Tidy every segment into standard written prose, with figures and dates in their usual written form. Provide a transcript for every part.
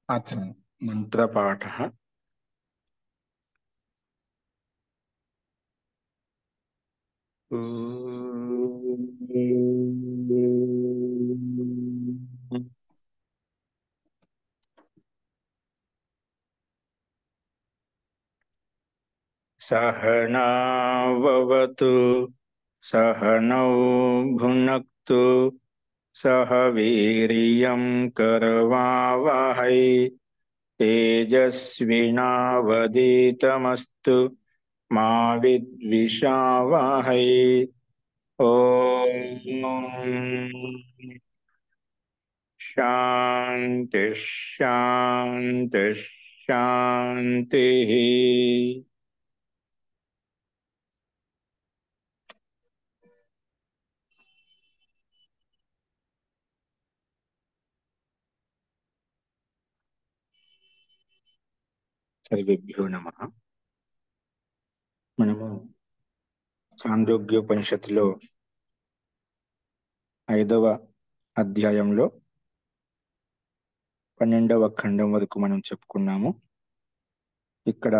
अथ मन्त्रपाठः। सहनाववतु सहनौ भुनक्तु सह वीर्यं करवावहै तेजस्विनावधीतमस्तु मा विद्विषावहै। ओम शांति शांति शांति। सर्वेभ्यो नमः। మనము చాంద్రోగ్యోపనిషత్తులో 5వ అధ్యాయంలో 12వ ఖండం వరకు మనం చెప్పుకున్నాము. ఇక్కడ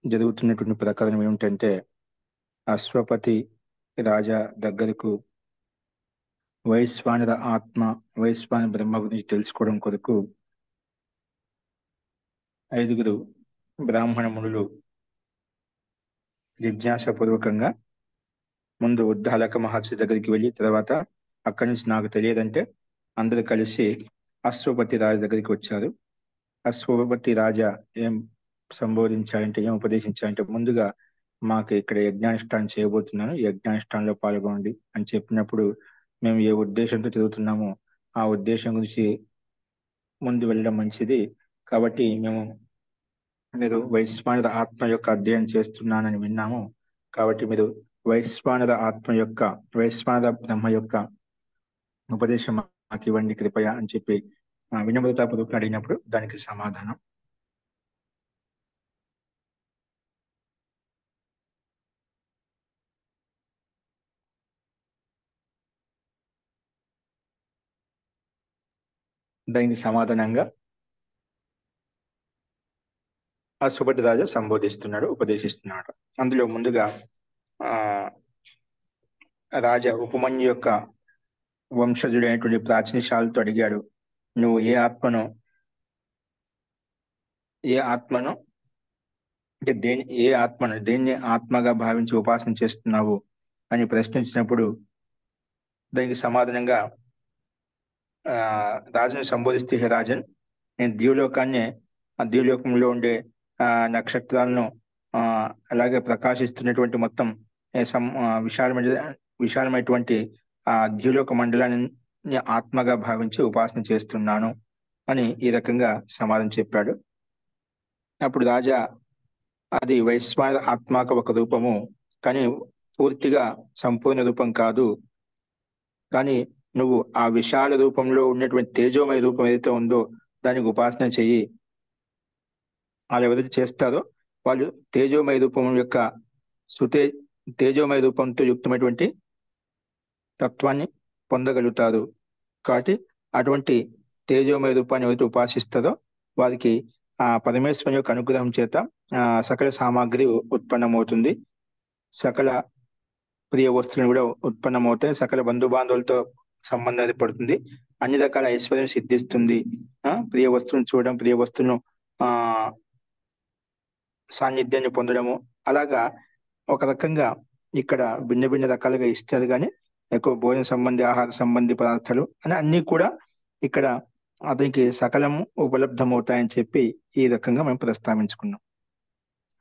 జరుగుతున్నటువంటి ప్రకారం ఏమిటంటే, అశ్వపతి రాజా దగ్గరకు వైశ్వానర ఆత్మ, వైశ్వాన బ్రహ్మ గురించి తెలుసుకోవడం కొరకు 5గురు బ్రాహ్మణ మునులు జిజ్ఞాసపూర్వకంగా ముందు ఉద్దాలక మహర్షి దగ్గరికి వెళ్ళి, తర్వాత అక్కడి నుంచి నాకు తెలియదంటే అందరూ కలిసి అశ్వపతి రాజు దగ్గరికి వచ్చారు. అశ్వపతి రాజా ఏం సంబోధించాలంటే, ఏం ఉపదేశించాలంటే, ముందుగా మాకు ఇక్కడ యజ్ఞానుష్ఠానం చేయబోతున్నాను, యజ్ఞానుష్ఠానంలో పాల్గొనండి అని చెప్పినప్పుడు, మేము ఏ ఉద్దేశంతో తిరుగుతున్నామో ఆ ఉద్దేశం గురించి ముందు వెళ్ళడం మంచిది. కాబట్టి మీరు వైశ్వానర ఆత్మ యొక్క అధ్యయనం చేస్తున్నానని విన్నాము. కాబట్టి మీరు వైశ్వానర ఆత్మ యొక్క, వైశ్వానర బ్రహ్మ యొక్క ఉపదేశం మాకు ఇవ్వండి కృపయ అని చెప్పి వినమ్రతాపూర్వకంగా అడిగినప్పుడు దానికి సమాధానం, దానికి సమాధానంగా అశ్వపతి రాజా సంబోధిస్తున్నాడు, ఉపదేశిస్తున్నాడు. అందులో ముందుగా రాజా ఉపమన్యు యొక్క వంశజుడైనటువంటి ప్రాచీనశాలతో అడిగాడు, నువ్వు ఏ ఆత్మను అంటే దేన్ని ఆత్మగా భావించి ఉపాసన చేస్తున్నావు అని ప్రశ్నించినప్పుడు, దానికి సమాధానంగా రాజుని సంబోధిస్తే, హే రాజన్, నేను ద్యూలోకాన్ని, ఆ ద్యూలోకంలో ఉండే నక్షత్రాలను, అలాగే ప్రకాశిస్తున్నటువంటి మొత్తం విశాలమైనటువంటి ఆ ద్యూలోక మండలాన్ని ఆత్మగా భావించి ఉపాసన చేస్తున్నాను అని ఈ రకంగా సమాధానం చెప్పాడు. అప్పుడు రాజా, అది వైశ్వానర ఆత్మక ఒక రూపము, కానీ పూర్తిగా సంపూర్ణ రూపం కాదు. కానీ నువ్వు ఆ విశాల రూపంలో ఉన్నటువంటి తేజోమయ రూపం ఏదైతే ఉందో దానికి ఉపాసన చెయ్యి. వాళ్ళు ఎవరైతే చేస్తారో వాళ్ళు తేజోమయ రూపం యొక్క తేజోమయ రూపంతో యుక్తమైనటువంటి తత్వాన్ని పొందగలుగుతారు. కాబట్టి అటువంటి తేజోమయ రూపాన్ని ఎవరైతే ఉపాసిస్తారో వారికి ఆ పరమేశ్వరుని యొక్క అనుగ్రహం చేత సకల సామాగ్రి ఉత్పన్నమవుతుంది, సకల ప్రియ వస్తువులు కూడా ఉత్పన్నమవుతాయి, సకల బంధుబాంధవులతో సంబంధం ఏర్పడుతుంది, అన్ని రకాల ఐశ్వర్యం సిద్ధిస్తుంది. ప్రియ వస్తువులను చూడడం, ప్రియ వస్తువులను సాన్నిధ్యాన్ని పొందడము, అలాగా ఒక రకంగా ఇక్కడ భిన్న భిన్న రకాలుగా ఇస్తారు. కానీ ఎక్కువ భోజన సంబంధి, ఆహార సంబంధి పదార్థాలు అని అన్ని కూడా ఇక్కడ అతనికి సకలము ఉపలబ్ధమవుతాయని చెప్పి ఈ రకంగా మనం ప్రస్తావించుకున్నాం.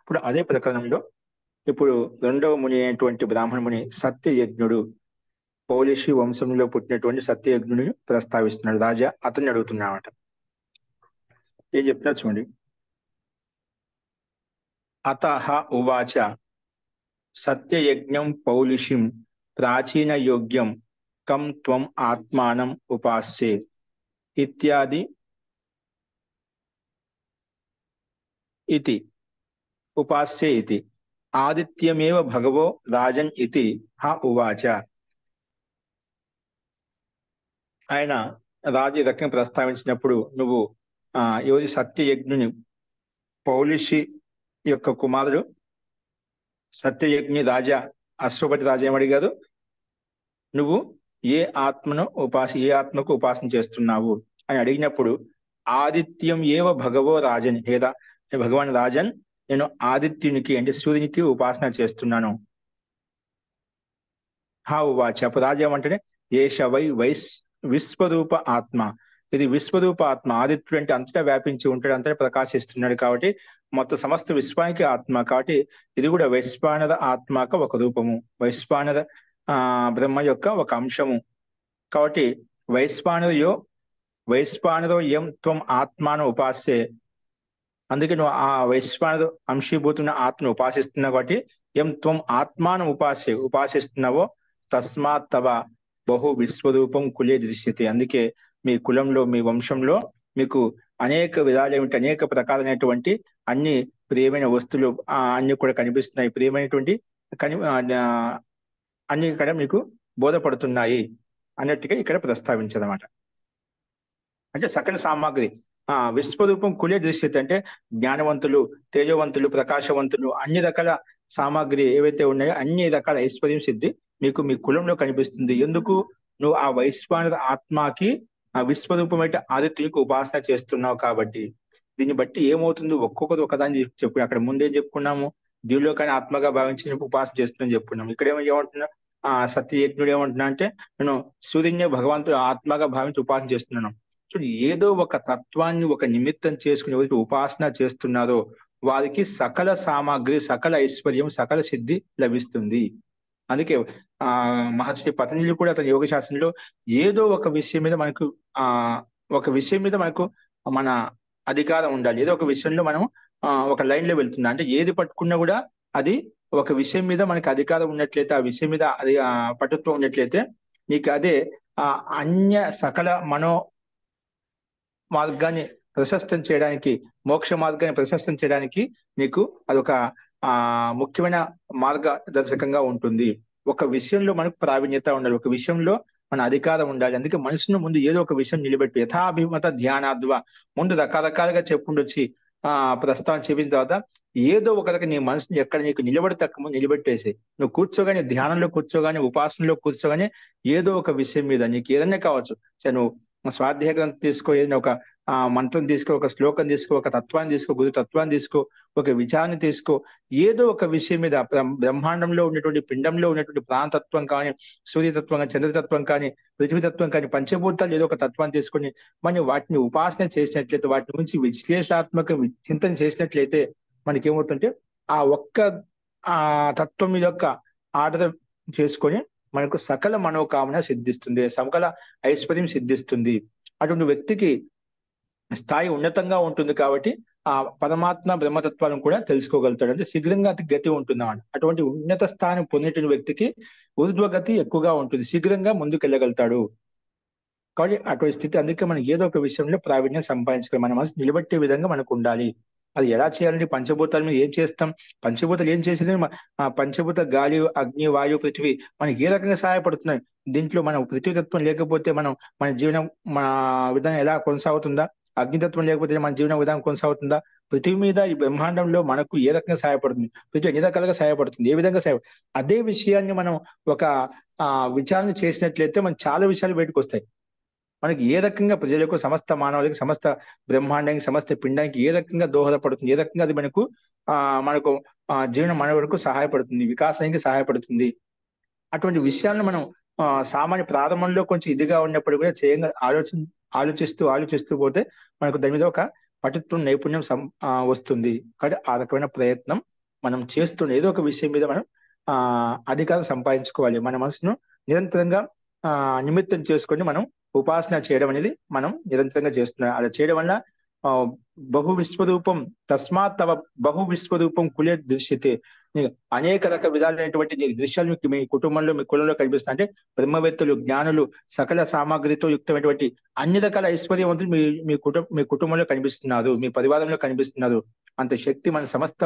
ఇప్పుడు అదే ప్రకరణంలో ఇప్పుడు 2వ ముని అయినటువంటి బ్రాహ్మణ ముని సత్యయజ్ఞుడు, పౌలిషి వంశంలో పుట్టినటువంటి సత్యయజ్ఞుని ప్రస్తావిస్తున్నాడు. రాజా అతన్ని అడుగుతున్నామట. ఏం చెప్తున్నారు చూడండి. అతః ఉవాచ సత్యయజ్ఞం పౌలిషిం ప్రాచీన యోగ్యం కం త్వం ఆత్మానం ఉపాస్యే ఇత్యాది ఇతి ఉపాస్యే ఇతి ఆదిత్యమేవ భగవో రాజన్ ఇతి హ ఉవాచ. ఆయన రాజు ఈ రకంగా ప్రస్తావించినప్పుడు, నువ్వు ఎవరి సత్యయజ్ఞుని పౌలిషి యొక్క కుమారుడు సత్యయజ్ఞి రాజా అశ్వపతి రాజా ఏమడిగారు, నువ్వు ఏ ఆత్మకు ఉపాసన చేస్తున్నావు అని అడిగినప్పుడు ఆదిత్యం ఏవ భగవో రాజన్, లేదా భగవాన్ రాజన్ నేను ఆదిత్యునికి అంటే సూర్యునికి ఉపాసన చేస్తున్నాను. ఉవాచ అప్పుడు రాజా ఏమంటే ఏష విశ్వరూప ఆత్మ, ఇది విశ్వరూప ఆత్మ. ఆదిత్యుడు అంటే అంతటా వ్యాపించి ఉంటాడు, అంతటా ప్రకాశిస్తున్నాడు కాబట్టి మొత్తం సమస్త విశ్వానికి ఆత్మ కాబట్టి ఇది కూడా వైశ్వానర ఆత్మక ఒక రూపము, వైశ్వానర బ్రహ్మ యొక్క ఒక అంశము. కాబట్టి వైశ్వానరో యం త్వం ఆత్మాను ఉపాసే, అందుకే నువ్వు ఆ వైశ్వానరు అంశీభూతున్న ఆత్మను ఉపాసిస్తున్నావు కాబట్టి ఎం త్వం ఆత్మాను ఉపాసిస్తున్నావో తస్మాత్ తవ బహు విశ్వరూపం కులే దృశ్యతే. అందుకే మీ కులంలో మీ వంశంలో మీకు అనేక విధాలైనటువంటి అనేక ప్రకారమైనటువంటి అన్ని ప్రియమైన వస్తువులు అన్ని కూడా కనిపిస్తున్నాయి, ప్రియమైనటువంటి అన్ని ఇక్కడ మీకు బోధపడుతున్నాయి అన్నట్టుగా ఇక్కడ ప్రస్తావించదన్నమాట. అంటే సకల సామాగ్రి విశ్వరూపం కులే దృశ్యత అంటే జ్ఞానవంతులు, తేజవంతులు, ప్రకాశవంతులు అన్ని రకాల సామాగ్రి ఏవైతే ఉన్నాయో అన్ని రకాల ఐశ్వర్యం సిద్ధి మీకు మీ కులంలో కనిపిస్తుంది. ఎందుకు? నువ్వు ఆ వైశ్వానర ఆత్మకి ఆ విశ్వరూపమైన ఆదిత్యునికి ఉపాసన చేస్తున్నావు కాబట్టి. దీన్ని బట్టి ఏమవుతుంది, ఒక్కొక్కరు ఒకదాన్ని చెప్పు. అక్కడ ముందేం చెప్పుకున్నాము, దీనిలో కానీ ఆత్మగా భావించి ఉపాసన చేస్తున్నాను చెప్పుకున్నాము. ఇక్కడ ఏమంటున్నా సత్యయజ్ఞుడు ఏమంటున్నా అంటే నేను సూర్యుని భగవంతుడు ఆత్మగా భావించి ఉపాసన చేస్తున్నాను. చూడు, ఏదో ఒక తత్వాన్ని ఒక నిమిత్తం చేసుకుని ఎవరికి ఉపాసన చేస్తున్నారో వారికి సకల సామాగ్రి, సకల ఐశ్వర్యం, సకల సిద్ధి లభిస్తుంది. అందుకే మహర్షి పతంజలి కూడా అతని యోగ శాస్త్రంలో ఏదో ఒక విషయం మీద మనకు మన అధికారం ఉండాలి. ఏదో ఒక విషయంలో మనం ఒక లైన్ లో వెళ్తున్నా అంటే ఏది పట్టుకున్నా కూడా అది ఒక విషయం మీద మనకి అధికారం ఉన్నట్లయితే, ఆ విషయం మీద అది పటుత్వం ఉన్నట్లయితే నీకు అదే అన్య సకల మనో మార్గాన్ని ప్రశస్తం చేయడానికి, మోక్ష మార్గాన్ని ప్రశస్తం చేయడానికి నీకు అదొక ముఖ్యమైన మార్గదర్శకంగా ఉంటుంది. ఒక విషయంలో మనకు ప్రావీణ్యత ఉండాలి, ఒక విషయంలో మన అధికారం ఉండాలి. అందుకే మనసును ముందు ఏదో ఒక విషయం నిలబెట్టి యథాభిమత ధ్యానాద్వ ముందు రకరకాలుగా చెప్పుండొచ్చి ప్రస్తావన చేపించిన తర్వాత ఏదో ఒక రకం నీ మనసుని ఎక్కడ నీకు నిలబెట్టేసి నువ్వు కూర్చోగానే, ధ్యానంలో కూర్చోగానే, ఉపాసనలో కూర్చోగానే ఏదో ఒక విషయం మీద నీకు ఏదైనా కావచ్చు, నువ్వు స్వాధ్యాయ గ్రంథం తీసుకో, ఏదైనా ఒక మంత్రం తీసుకో, ఒక శ్లోకం తీసుకో, ఒక తత్వాన్ని తీసుకో, గురు తత్వాన్ని తీసుకో, ఒక విచారాన్ని తీసుకో, ఏదో ఒక విషయం మీద బ్రహ్మాండంలో ఉన్నటువంటి పిండంలో ఉన్నటువంటి ప్రాణతత్వం కానీ, సూర్యతత్వం కానీ, చంద్రతత్వం కానీ, పృథ్వీతత్వం కానీ, పంచభూతాలు ఏదో ఒక తత్వాన్ని తీసుకొని మనం వాటిని ఉపాసన చేసినట్లయితే, వాటి నుంచి విశ్లేషాత్మక చింతన చేసినట్లయితే మనకి ఏమవుతుంటే ఆ ఒక్క తత్వం మీద యొక్క ఆర్డర్ చేసుకొని మనకు సకల మనోకామన సిద్ధిస్తుంది, సకల ఐశ్వర్యం సిద్ధిస్తుంది. అటువంటి వ్యక్తికి స్థాయి ఉన్నతంగా ఉంటుంది కాబట్టి ఆ పరమాత్మ బ్రహ్మతత్వాలను కూడా తెలుసుకోగలుగుతాడు. అంటే శీఘ్రంగా అతి గతి ఉంటుంది అన్నమాట. అటువంటి ఉన్నత స్థానం పొందేటువంటి వ్యక్తికి ఊర్ధ్వగతి ఎక్కువగా ఉంటుంది, శీఘ్రంగా ముందుకెళ్ళగలుగుతాడు. కాబట్టి అటువంటి స్థితి, అందుకే మనం ఏదో ఒక విషయంలో ప్రావీణ్యం సంపాదించుకోవాలి, మన మనసు నిలబెట్టే విధంగా మనకు ఉండాలి. అది ఎలా చేయాలంటే పంచభూతాల మీద ఏం చేస్తాం, పంచభూతాలు ఏం చేసేది పంచభూత గాలి, అగ్ని, వాయు, పృథ్వీ మనకి ఏ రకంగా సహాయపడుతున్నాయి. దీంట్లో మనం పృథ్వీతత్వం లేకపోతే మన జీవనం మన విధానం ఎలా కొనసాగుతుందా, అగ్నితత్వం లేకపోతే మన జీవన విధానం కొనసాగుతుందా, పృథ్వీ మీద ఈ బ్రహ్మాండంలో మనకు ఏ రకంగా సహాయపడుతుంది, పృథ్వీ ఎన్ని రకాలుగా సహాయపడుతుంది, ఏ విధంగా అదే విషయాన్ని మనం ఒక విచారణ చేసినట్లయితే మనం చాలా విషయాలు బయటకు వస్తాయి. మనకి ఏ రకంగా ప్రజలకు, సమస్త మానవులకి, సమస్త బ్రహ్మాండానికి, సమస్త పిండానికి ఏ రకంగా దోహదపడుతుంది, ఏ రకంగా అది మనకు జీవన మనవరకు సహాయపడుతుంది, వికాసానికి సహాయపడుతుంది. అటువంటి విషయాలను మనం సామాన్య ప్రారంభంలో కొంచెం ఇదిగా ఉన్నప్పుడు కూడా చేయంగా ఆలోచిస్తూ పోతే మనకు దాని మీద ఒక పటుత్వం, నైపుణ్యం వస్తుంది. కాబట్టి ఆ రకమైన ప్రయత్నం మనం చేస్తున్న ఏదో ఒక విషయం మీద మనం అధికారం సంపాదించుకోవాలి. మన మనసును నిరంతరంగా నిమిత్తం చేసుకొని మనం ఉపాసన చేయడం అనేది మనం నిరంతరంగా చేస్తున్నాం. అలా చేయడం వల్ల బహు విశ్వరూపం తస్మాత్ తవ బహు విశ్వరూపం కులే దృశ్యతే. అనేక రకాల విధాలైనటువంటి దృశ్యాలు మీ కుటుంబంలో, మీ కులంలో కనిపిస్తున్నాయి. అంటే బ్రహ్మవేత్తలు, జ్ఞానులు, సకల సామాగ్రితో యుక్తమైనటువంటి అన్ని రకాల ఐశ్వర్యవంతులు మీ కుటుంబంలో కనిపిస్తున్నారు, మీ పరివారంలో కనిపిస్తున్నారు. అంత శక్తి మన సమస్త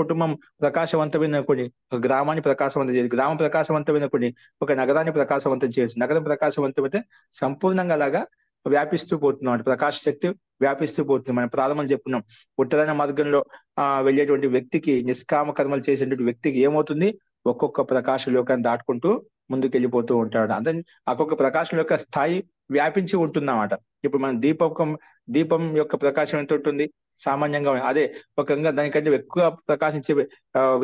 కుటుంబం ప్రకాశవంతమైన కొన్ని, ఒక గ్రామాన్ని ప్రకాశవంతం చేయదు, గ్రామం ప్రకాశవంతమైన కొన్ని, ఒక నగరాన్ని ప్రకాశవంతం చేయొచ్చు, నగరం ప్రకాశవంతమైతే సంపూర్ణంగా అలాగా వ్యాపిస్తూ పోతున్నాం. ప్రకాశ శక్తి వ్యాపిస్తూ పోతుంది. మనం ప్రారంభం చెప్పుకున్నాం, ఉత్తరాయణ మార్గంలో వెళ్ళేటువంటి వ్యక్తికి, నిష్కామ కర్మలు చేసేటువంటి వ్యక్తికి ఏమవుతుంది, ఒక్కొక్క ప్రకాశ లోకాన్ని దాటుకుంటూ ముందుకు వెళ్ళిపోతూ ఉంటాడు. అంటే ఒక్కొక్క ప్రకాశం యొక్క స్థాయి వ్యాపించి ఉంటుందన్నమాట. ఇప్పుడు మనం దీపం యొక్క ప్రకాశం ఎంత ఉంటుంది, సామాన్యంగా అదే ఒక దానికంటే ఎక్కువ ప్రకాశించే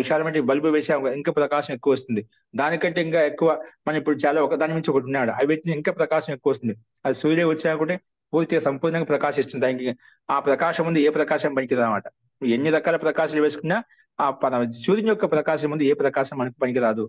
విశాలమైన బల్బు వేసాం, ఇంకా ప్రకాశం ఎక్కువ వస్తుంది. దానికంటే ఇంకా ఎక్కువ మనం ఇప్పుడు చాలా ఒకదాని నుంచి ఒకటి ఉన్నాడు, అవి పెట్టిన ఇంకా ప్రకాశం ఎక్కువ వస్తుంది. అది సూర్యుడు వచ్చా కూడా పూర్తిగా సంపూర్ణంగా ప్రకాశిస్తుంది. దానికి ఆ ప్రకాశం ముందు ఏ ప్రకాశం పనికిరాదు అనమాట. ఎన్ని రకాల ప్రకాశాలు వేసుకున్నా ఆ సూర్యుని యొక్క ప్రకాశం ముందు ఏ ప్రకాశం మనకు పనికిరాదు.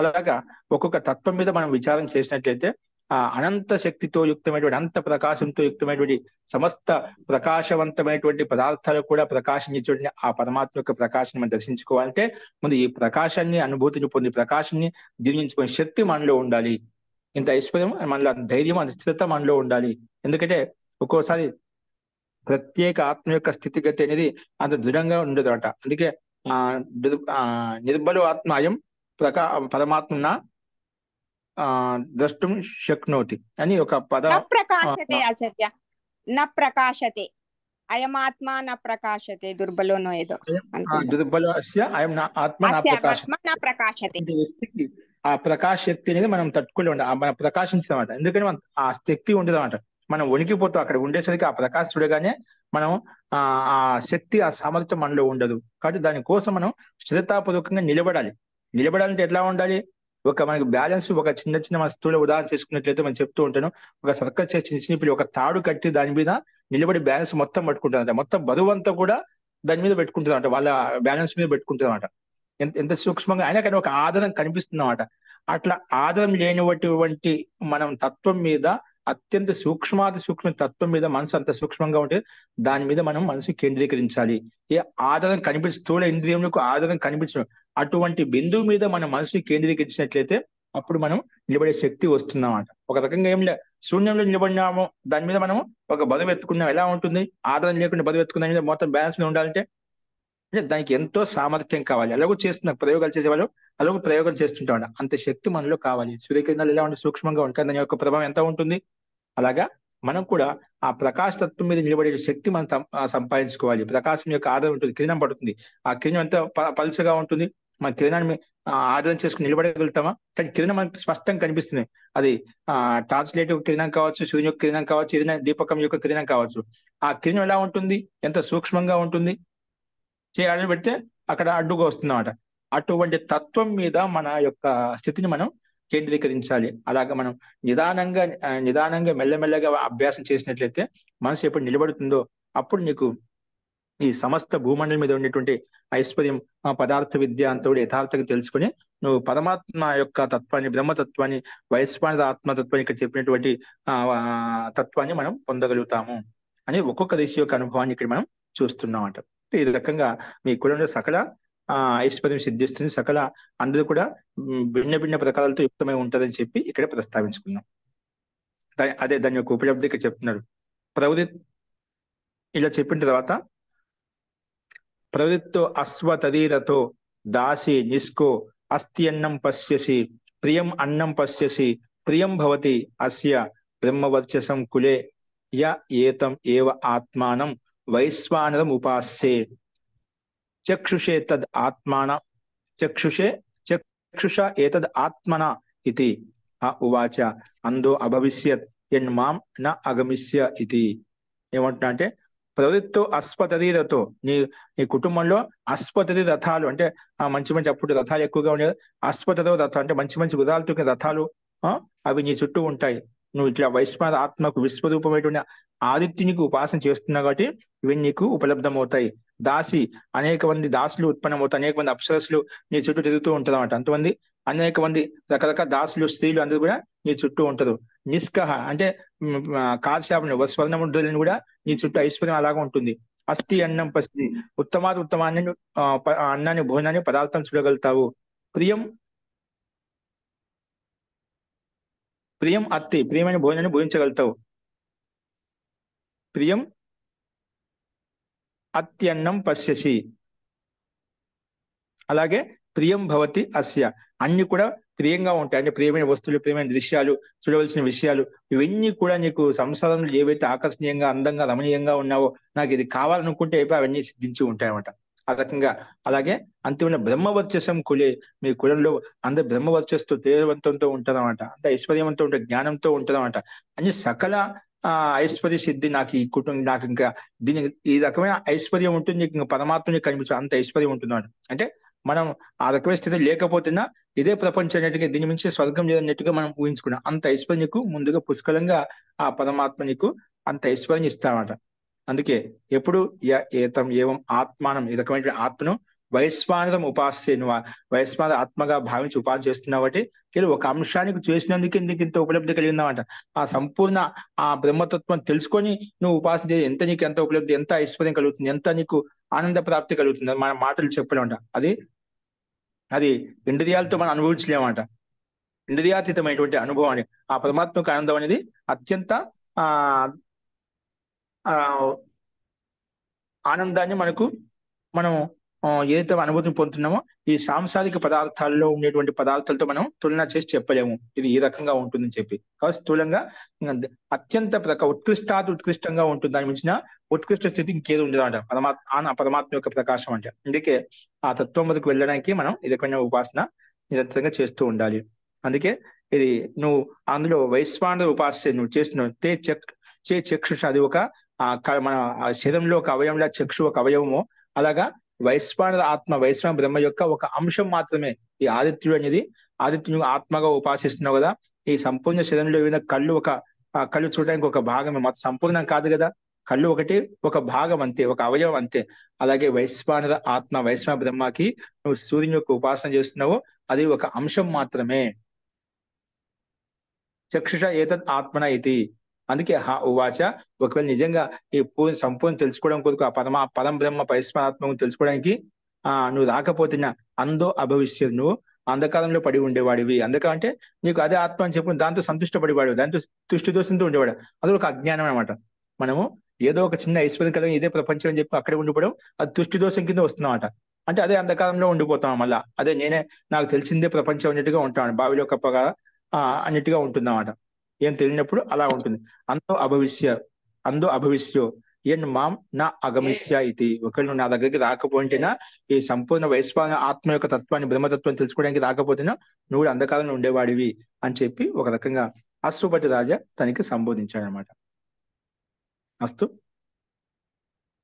అలాగా ఒక్కొక్క తత్వం మీద మనం విచారం చేసినట్లయితే ఆ అనంత శక్తితో యుక్తమైనటువంటి, అనంత ప్రకాశంతో యుక్తమైనటువంటి, సమస్త ప్రకాశవంతమైనటువంటి పదార్థాలు కూడా ప్రకాశించేటువంటి ఆ పరమాత్మ యొక్క ప్రకాశాన్ని మనం దర్శించుకోవాలంటే ముందు ఈ ప్రకాశాన్ని అనుభూతిని పొంది, ప్రకాశాన్ని జీర్ణించుకునే శక్తి మనలో ఉండాలి. ఇంత ఐశ్వర్యం మనలో, ధైర్యం, అంత స్థిరత మనలో ఉండాలి. ఎందుకంటే ఒక్కోసారి ప్రత్యేక ఆత్మ యొక్క స్థితిగతి అనేది అంత దృఢంగా ఉండదు అంట. అందుకే నిర్బలు ఆత్మ అయం పరమాత్మ ద్రష్టం శక్నోతి అని ఒక పద. ప్రకాశతే ఆచార్య, న ప్రకాశతే, అయమాత్మ న ప్రకాశతే, దుర్బలోనో ఏదో దుర్బల అయం ఆత్మ నా ప్రకాశతే. వ్యక్తికి ఆ ప్రకాశ శక్తి అనేది మనం తట్టుకోలేము, మనం ప్రకాశించదన్నమాట. ఎందుకంటే మనం ఆ శక్తి ఉండదు అన్నమాట. మనం వణికిపోతాం అక్కడ ఉండేసరికి. ఆ ప్రకాశం చూడగానే మనం ఆ శక్తి, ఆ సామర్థ్యం మనలో ఉండదు. కాబట్టి దానికోసం మనం శ్రద్ధాపూర్వకంగా నిలబడాలంటే ఎట్లా ఉండాలి, మనకి బ్యాలెన్స్, ఒక చిన్న చిన్న మన స్థూల ఉదాహరణ చేసుకున్నట్లయితే మనం చెప్తూ ఉంటాను, ఒక సర్కస్ చిన్న చిన్న ఒక తాడు కట్టి దాని మీద నిలబడి బ్యాలెన్స్ మొత్తం పట్టుకుంటారంట. మొత్తం బరువు అంతా కూడా దాని మీద పెట్టుకుంటారంట, వాళ్ళ బ్యాలెన్స్ మీద పెట్టుకుంటారన్నమాట. ఎంత సూక్ష్మంగా అయినా కానీ ఒక ఆధారం కనిపిస్తుందన్నమాట. అట్లా ఆధారం లేనిటువంటి మనం తత్వం మీద, అత్యంత సూక్ష్మ తత్వం మీద మనసు అంత సూక్ష్మంగా ఉంటే దాని మీద మనం మనసు కేంద్రీకరించాలి. ఏ ఆధారం స్థూల ఇంద్రియంలో ఆధారం కనిపించడం, అటువంటి బిందువు మీద మన మనసుని కేంద్రీకరించినట్లయితే అప్పుడు మనం నిలబడే శక్తి వస్తుందన్నమాట. ఒక రకంగా ఏం లే, శూన్యంలో నిలబడినాము, దాని మీద మనం ఒక బరువు ఎత్తుకున్నాం, ఎలా ఉంటుంది, ఆధారం లేకుండా బరువు ఎత్తుకున్న మీద మొత్తం బ్యాలెన్స్ మీద ఉండాలంటే దానికి ఎంతో సామర్థ్యం కావాలి. అలాగూ చేస్తున్నారు ప్రయోగాలు చేసేవాళ్ళు, అలాగే ప్రయోగాలు చేస్తుంటాం. అంత శక్తి మనలో కావాలి. సూర్యకిరణాలు ఎలా ఉంటే సూక్ష్మంగా ఉంటాయి, దాని యొక్క ప్రభావం ఎంత ఉంటుంది. అలాగా మనం కూడా ఆ ప్రకాశ తత్వం మీద నిలబడే శక్తి మనం సంపాదించుకోవాలి. ప్రకాశం యొక్క ఆధారం ఉంటుంది, కిరణం పడుతుంది. ఆ కిరణం ఎంత పలుసగా ఉంటుంది, మన కిరణాన్ని ఆధారం చేసుకుని నిలబడగలుగుతామా? కానీ కిరణం మనకి స్పష్టంగా కనిపిస్తుంది. అది టార్చ్ లైట్ యొక్క కిరణం కావచ్చు, సూర్యుని యొక్క కిరణం కావచ్చు, ఏదైనా దీపకం యొక్క కిరణం కావచ్చు. ఆ కిరణం ఎలా ఉంటుంది, ఎంత సూక్ష్మంగా ఉంటుంది, చేయాలని పెడితే అక్కడ అడ్డుగా వస్తుందన్నమాట. అటువంటి తత్వం మీద మన యొక్క స్థితిని మనం కేంద్రీకరించాలి. అలాగా మనం నిదానంగా మెల్లమెల్లగా అభ్యాసం చేసినట్లయితే మనసు ఎప్పుడు నిలబడుతుందో అప్పుడు నీకు ఈ సమస్త భూమండలం మీద ఉండేటువంటి ఐశ్వర్యం, పదార్థ విద్య అంతా కూడా యథార్థంగా తెలుసుకుని నువ్వు పరమాత్మ యొక్క తత్వాన్ని, బ్రహ్మతత్వాన్ని, వైశ్వానర ఆత్మతత్వాన్ని, ఇక్కడ చెప్పినటువంటి తత్వాన్ని మనం పొందగలుగుతాము అని ఒక్కొక్క ఋషి యొక్క అనుభవాన్ని ఇక్కడ మనం చూస్తున్నాం అంట. ఈ రకంగా మీ కులంలో సకల ఐశ్వర్యం సిద్ధిస్తుంది, సకల అందరూ కూడా భిన్న భిన్న ప్రకారాలతో యుక్తమై ఉంటుందని చెప్పి ఇక్కడ ప్రస్తావించుకున్నాం. అదే దాని యొక్క ఉపలబ్ధి ఇక్కడ చెప్తున్నారు. ప్రవృత్తి ఇలా చెప్పిన తర్వాత ప్రవృత్తో అశ్వతరీరతో దాసి నిస్కో అస్తి అన్నం పశ్యసి ప్రియం అన్నం పశ్యసి ప్రియం భవతి అస్య బ్రహ్మవర్చసం కులే య ఏతం ఏవ ఆత్మానం వైశ్వానరం ఉపాస్యే చక్షుషే తద్ ఆత్మాన చక్షుష ఏతద్ ఆత్మన ఇది ఉవాచ అందో అభవిష్యత్ యన్మాం న అగమిష్య ఇది. ఏమంటున్నా అంటే ప్రవృత్తో అశ్వతరీరతో, నీ కుటుంబంలో అశ్వతరీ రథాలు అంటే మంచి అప్పుడు రథాలు ఎక్కువగా ఉండేది. అశ్వతరీ రథం అంటే మంచి గుర్రాలతో రథాలు అవి నీ చుట్టూ ఉంటాయి. నువ్వు ఇట్లా వైశ్వాన ఆత్మకు విశ్వరూపమైనటువంటి ఆదిత్యునికి ఉపాసన చేస్తున్నావు కాబట్టి ఇవి నీకు ఉపలబ్ధమవుతాయి. దాసి అనేక మంది దాసులు ఉత్పన్నమవుతాయి, అనేక మంది అప్సరస్సులు నీ చుట్టూ తిరుగుతూ ఉంటారు అన్నమాట. అంతమంది అనేక మంది రకరకాల దాసులు, స్త్రీలు అందరూ కూడా నీ చుట్టూ ఉంటారు. నిష్కహ అంటే కాల్శాపని స్వర్ణముద్రలను కూడా నీ చుట్టూ ఐశ్వర్యం అలాగా ఉంటుంది. అస్థి అన్నం పస్థి ఉత్తమ అన్నాన్ని భోజనాన్ని పదార్థం చూడగలుగుతావు. ప్రియం అత్తి ప్రియమైన భోజనాన్ని భోజించగలుగుతావు. ప్రియం అత్యన్నం పశ్యసి, అలాగే ప్రియం భవతి అస్య, అన్ని కూడా ప్రియంగా ఉంటాయి. అంటే ప్రియమైన వస్తువులు, ప్రియమైన దృశ్యాలు, చూడవలసిన విషయాలు ఇవన్నీ కూడా నీకు సంసారంలో ఏవైతే ఆకర్షణీయంగా, అందంగా, రమణీయంగా ఉన్నావో నాకు ఇది కావాలనుకుంటే అవన్నీ సిద్ధించి ఉంటాయన్నమాట. ఆ రకంగా అలాగే అంతిమైన బ్రహ్మవర్చస్సం కులే, మీ కులంలో అందరు బ్రహ్మవర్చస్తో తేజవంతంతో ఉంటారన్నమాట. అంత ఐశ్వర్యవంతం ఉంటారు, జ్ఞానంతో ఉంటారన్నమాట. అన్ని సకల ఐశ్వర్య సిద్ధి నాకు ఈ కుటుంబం, నాకు ఇంకా దీనికి ఈ రకమైన ఐశ్వర్యం ఉంటుంది, నీకు ఇంకా పరమాత్మని కనిపించదు అంత ఐశ్వర్యం ఉంటున్నాడు. అంటే మనం ఆ రకమైన స్థితి లేకపోతున్నా ఇదే ప్రపంచం అన్నట్టుగా, దీని మించి స్వర్గం లేదన్నట్టుగా మనం ఊహించుకున్నాం. అంత ఐశ్వర్యం నీకు ముందుగా పుష్కలంగా ఆ పరమాత్మ నీకు అంత ఐశ్వర్యం ఇస్తామట. అందుకే ఎప్పుడు ఏతం ఏవం ఆత్మానం, ఈ రకమైన ఆత్మను వైశ్వానరం ఉపాస్య, నువ్వు వైశ్వాన ఆత్మగా భావించి ఉపాసన చేస్తున్నావు కాబట్టి కేవలం ఒక అంశానికి చేసినందుకే నీకు ఇంత ఉపలబ్ధి కలిగిందామంట. ఆ సంపూర్ణ ఆ బ్రహ్మతత్వం తెలుసుకొని నువ్వు ఉపాసన చేసి ఎంత నీకు ఎంత ఉపలబ్ధి, ఎంత ఐశ్వర్యం కలుగుతుంది, ఎంత నీకు ఆనంద ప్రాప్తి కలుగుతుంది, మన మాటలు చెప్పలేమంట. అది అది ఇంద్రియాలతో మనం అనుభవించలేమంట. ఇంద్రియాతీతమైనటువంటి అనుభవాన్ని, ఆ పరమాత్మక ఆనందం అనేది అత్యంత ఆ ఆ ఆనందాన్ని మనం ఏదైతే అనుభూతిని పొందుతున్నామో ఈ సాంసారిక పదార్థాల్లో ఉండేటువంటి పదార్థాలతో మనం తులన చేసి చెప్పలేము ఇది ఈ రకంగా ఉంటుందని చెప్పి. కాబట్టి స్థూలంగా అత్యంత ఉత్కృష్టంగా ఉంటుంది. దాని మించిన ఉత్కృష్ట స్థితి ఇంకేది ఉండదు అంట పరమాత్మ యొక్క ప్రకాశం అంటే. అందుకే ఆ తత్వం వరకు వెళ్ళడానికి మనం ఈ రకమైన ఉపాసన నిరంతరంగా చేస్తూ ఉండాలి. అందుకే ఇది నువ్వు అందులో వైశ్వానర ఉపాసన నువ్వు చేస్తున్నావు. చక్షుష, అది ఒక మన శరీరంలో ఒక అవయవంలా చక్షు ఒక అవయవము, అలాగా వైశ్వానర ఆత్మ, వైశ్వాన బ్రహ్మ యొక్క ఒక అంశం మాత్రమే ఈ ఆదిత్యుడు అనేది. ఆదిత్యుడు ఆత్మగా ఉపాసిస్తున్నావు కదా. ఈ సంపూర్ణ శరీరంలో ఏమైనా కళ్ళు చూడడానికి ఒక భాగమే, మొత్తం సంపూర్ణం కాదు కదా. కళ్ళు ఒక భాగం అంతే, ఒక అవయవం అంతే. అలాగే వైశ్వానర ఆత్మ, వైశ్వాన బ్రహ్మకి నువ్వు సూర్యుని యొక్క ఉపాసన చేస్తున్నావు, అది ఒక అంశం మాత్రమే. చక్షుష ఏతత్ ఆత్మన ఇది. అందుకే ఉవాచ, ఒకవేళ నిజంగా ఈ సంపూర్ణ తెలుసుకోవడం కొరకు ఆ పరం బ్రహ్మ వైశ్వానాత్మను తెలుసుకోవడానికి నువ్వు రాకపోతున్నా అందో అభవిష్యత్, నువ్వు అంధకారంలో పడి ఉండేవాడివి. అంటే నీకు అదే ఆత్మ అని చెప్పి దాంతో సంతుష్టపడేవాడు, దాంతో తుష్టి దోషంతో ఉండేవాడు. అది ఒక అజ్ఞానం అనమాట. మనము ఏదో ఒక చిన్న ఐశ్వర్యం కలిగిన ఇదే ప్రపంచం అని చెప్పి అక్కడే ఉండిపోవడం, అది తుష్టి దోషం కింద వస్తుందన్నమాట. అంటే అదే అంధకారంలో ఉండిపోతాం. మళ్ళా అదే నాకు తెలిసిందే ప్రపంచం అన్నట్టుగా ఉంటాను, బావిలో కప్పగా అన్నట్టుగా ఉంటుందన్నమాట. ఏం తెలియనప్పుడు అలా ఉంటుంది. అందో అభవిష్యో ఏం మాం నా అగమిష్య ఇది. ఒకవేళ నువ్వు నా దగ్గరికి రాకపోయినా, ఈ సంపూర్ణ వైశ్వాన ఆత్మ యొక్క తత్వాన్ని, బ్రహ్మతత్వాన్ని తెలుసుకోవడానికి రాకపోతేనా నువ్వు అంధకారంలో ఉండేవాడివి అని చెప్పి ఒక రకంగా అశ్వపతి రాజా తనకి సంబోధించాడు అనమాట. అస్తు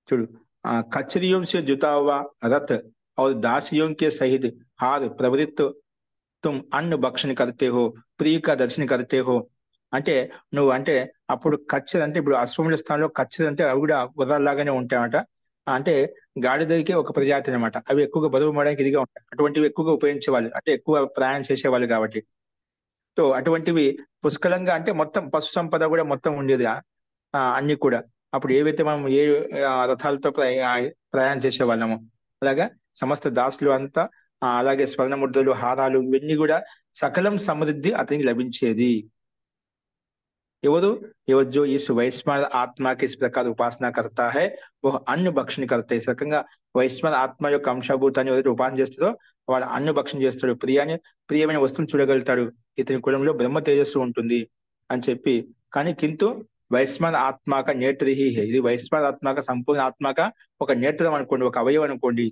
చూడు, कचरियों से जुता हुआ रथ और दासियों के सहित हार प्रवृत्त तुम अन्न भक्षण करते हो, प्रिय का दर्शन करते हो. అంటే నువ్వు అంటే అప్పుడు కచ్చర్ అంటే ఇప్పుడు అశ్వముల స్థానంలో కచ్చర్ అంటే అవి కూడా గుర్రాల్లాగానే ఉంటాయన్నమాట. అంటే గాడిదకి ఒక ప్రజాతి అనమాట. అవి ఎక్కువగా బరువు మోయడానికి ఇదిగా ఉంటాయి. అటువంటివి ఎక్కువగా ఉపయోగించేవాళ్ళు, అంటే ఎక్కువ ప్రయాణం చేసేవాళ్ళు కాబట్టి. సో అటువంటివి పుష్కలంగా, అంటే మొత్తం పశు సంపద కూడా మొత్తం ఉండేది అన్ని కూడా. అప్పుడు ఏవైతే మనం ఏ రథాలతో ప్రయాణం చేసే వాళ్ళము, అలాగా సమస్త దాసులు అంతా అలాగే స్వర్ణ ముద్రలు, హారాలు ఇవన్నీ కూడా సకలం సమృద్ధి అతనికి లభించేది. ఎవరు जो इस वैश्वान आत्मा के इस प्रकार उपासना करता है वह अन्न भक्षण करते. इस రకంగా వైశ్వాన ఆత్మ యొక్క అంశభూతాన్ని ఎవరైతే ఉపాసన చేస్తారో వాడు అన్న భక్షణ చేస్తాడు, ప్రియమైన వస్తువులు చూడగలుగుతాడు, ఇతని కులంలో బ్రహ్మ తేజస్సు ఉంటుంది అని చెప్పి. కానీ కింటు వైశ్వాన ఆత్మాక నేత్రహి హే, ఇది వైశ్వాన ఆత్మాక సంపూర్ణ ఆత్మాక ఒక నేత్రం అనుకోండి, ఒక అవయవం అనుకోండి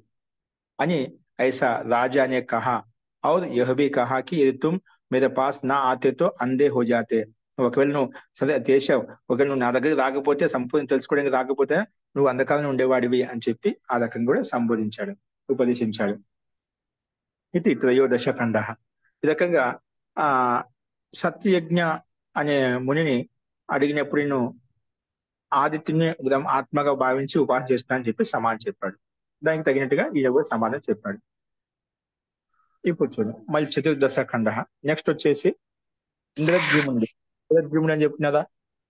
అని ऐसा राजा ने कहा और यह भी कहा कि यदि तुम मेरे पास ना आते तो अंधे हो जाते. ఒకవేళ నువ్వు సరే చేసావు, ఒకవేళ నువ్వు నా దగ్గర రాకపోతే, సంపూర్ణ తెలుసుకోవడానికి రాకపోతే నువ్వు అంధకారంలో ఉండేవాడివి అని చెప్పి ఆ రకంగా కూడా సంబోధించాడు, ఉపదేశించాడు. ఇది త్రయోదశ ఖండ. ఈ రకంగా ఆ సత్యయజ్ఞ అనే మునిని అడిగినప్పుడు నేను ఆదిత్యుని ఆత్మగా భావించి ఉపాసన చేస్తానని చెప్పి సమాధానం చెప్పాడు. దానికి తగినట్టుగా ఈయన కూడా సమాధానం చెప్పాడు. ఇప్పుడు చూడు మళ్ళీ చతుర్దశ ఖండ. నెక్స్ట్ వచ్చేసి ఇంద్రద్యుమ్నుడు. ఇంద్రద్యుమ్నుడు అని చెప్తున్నారా,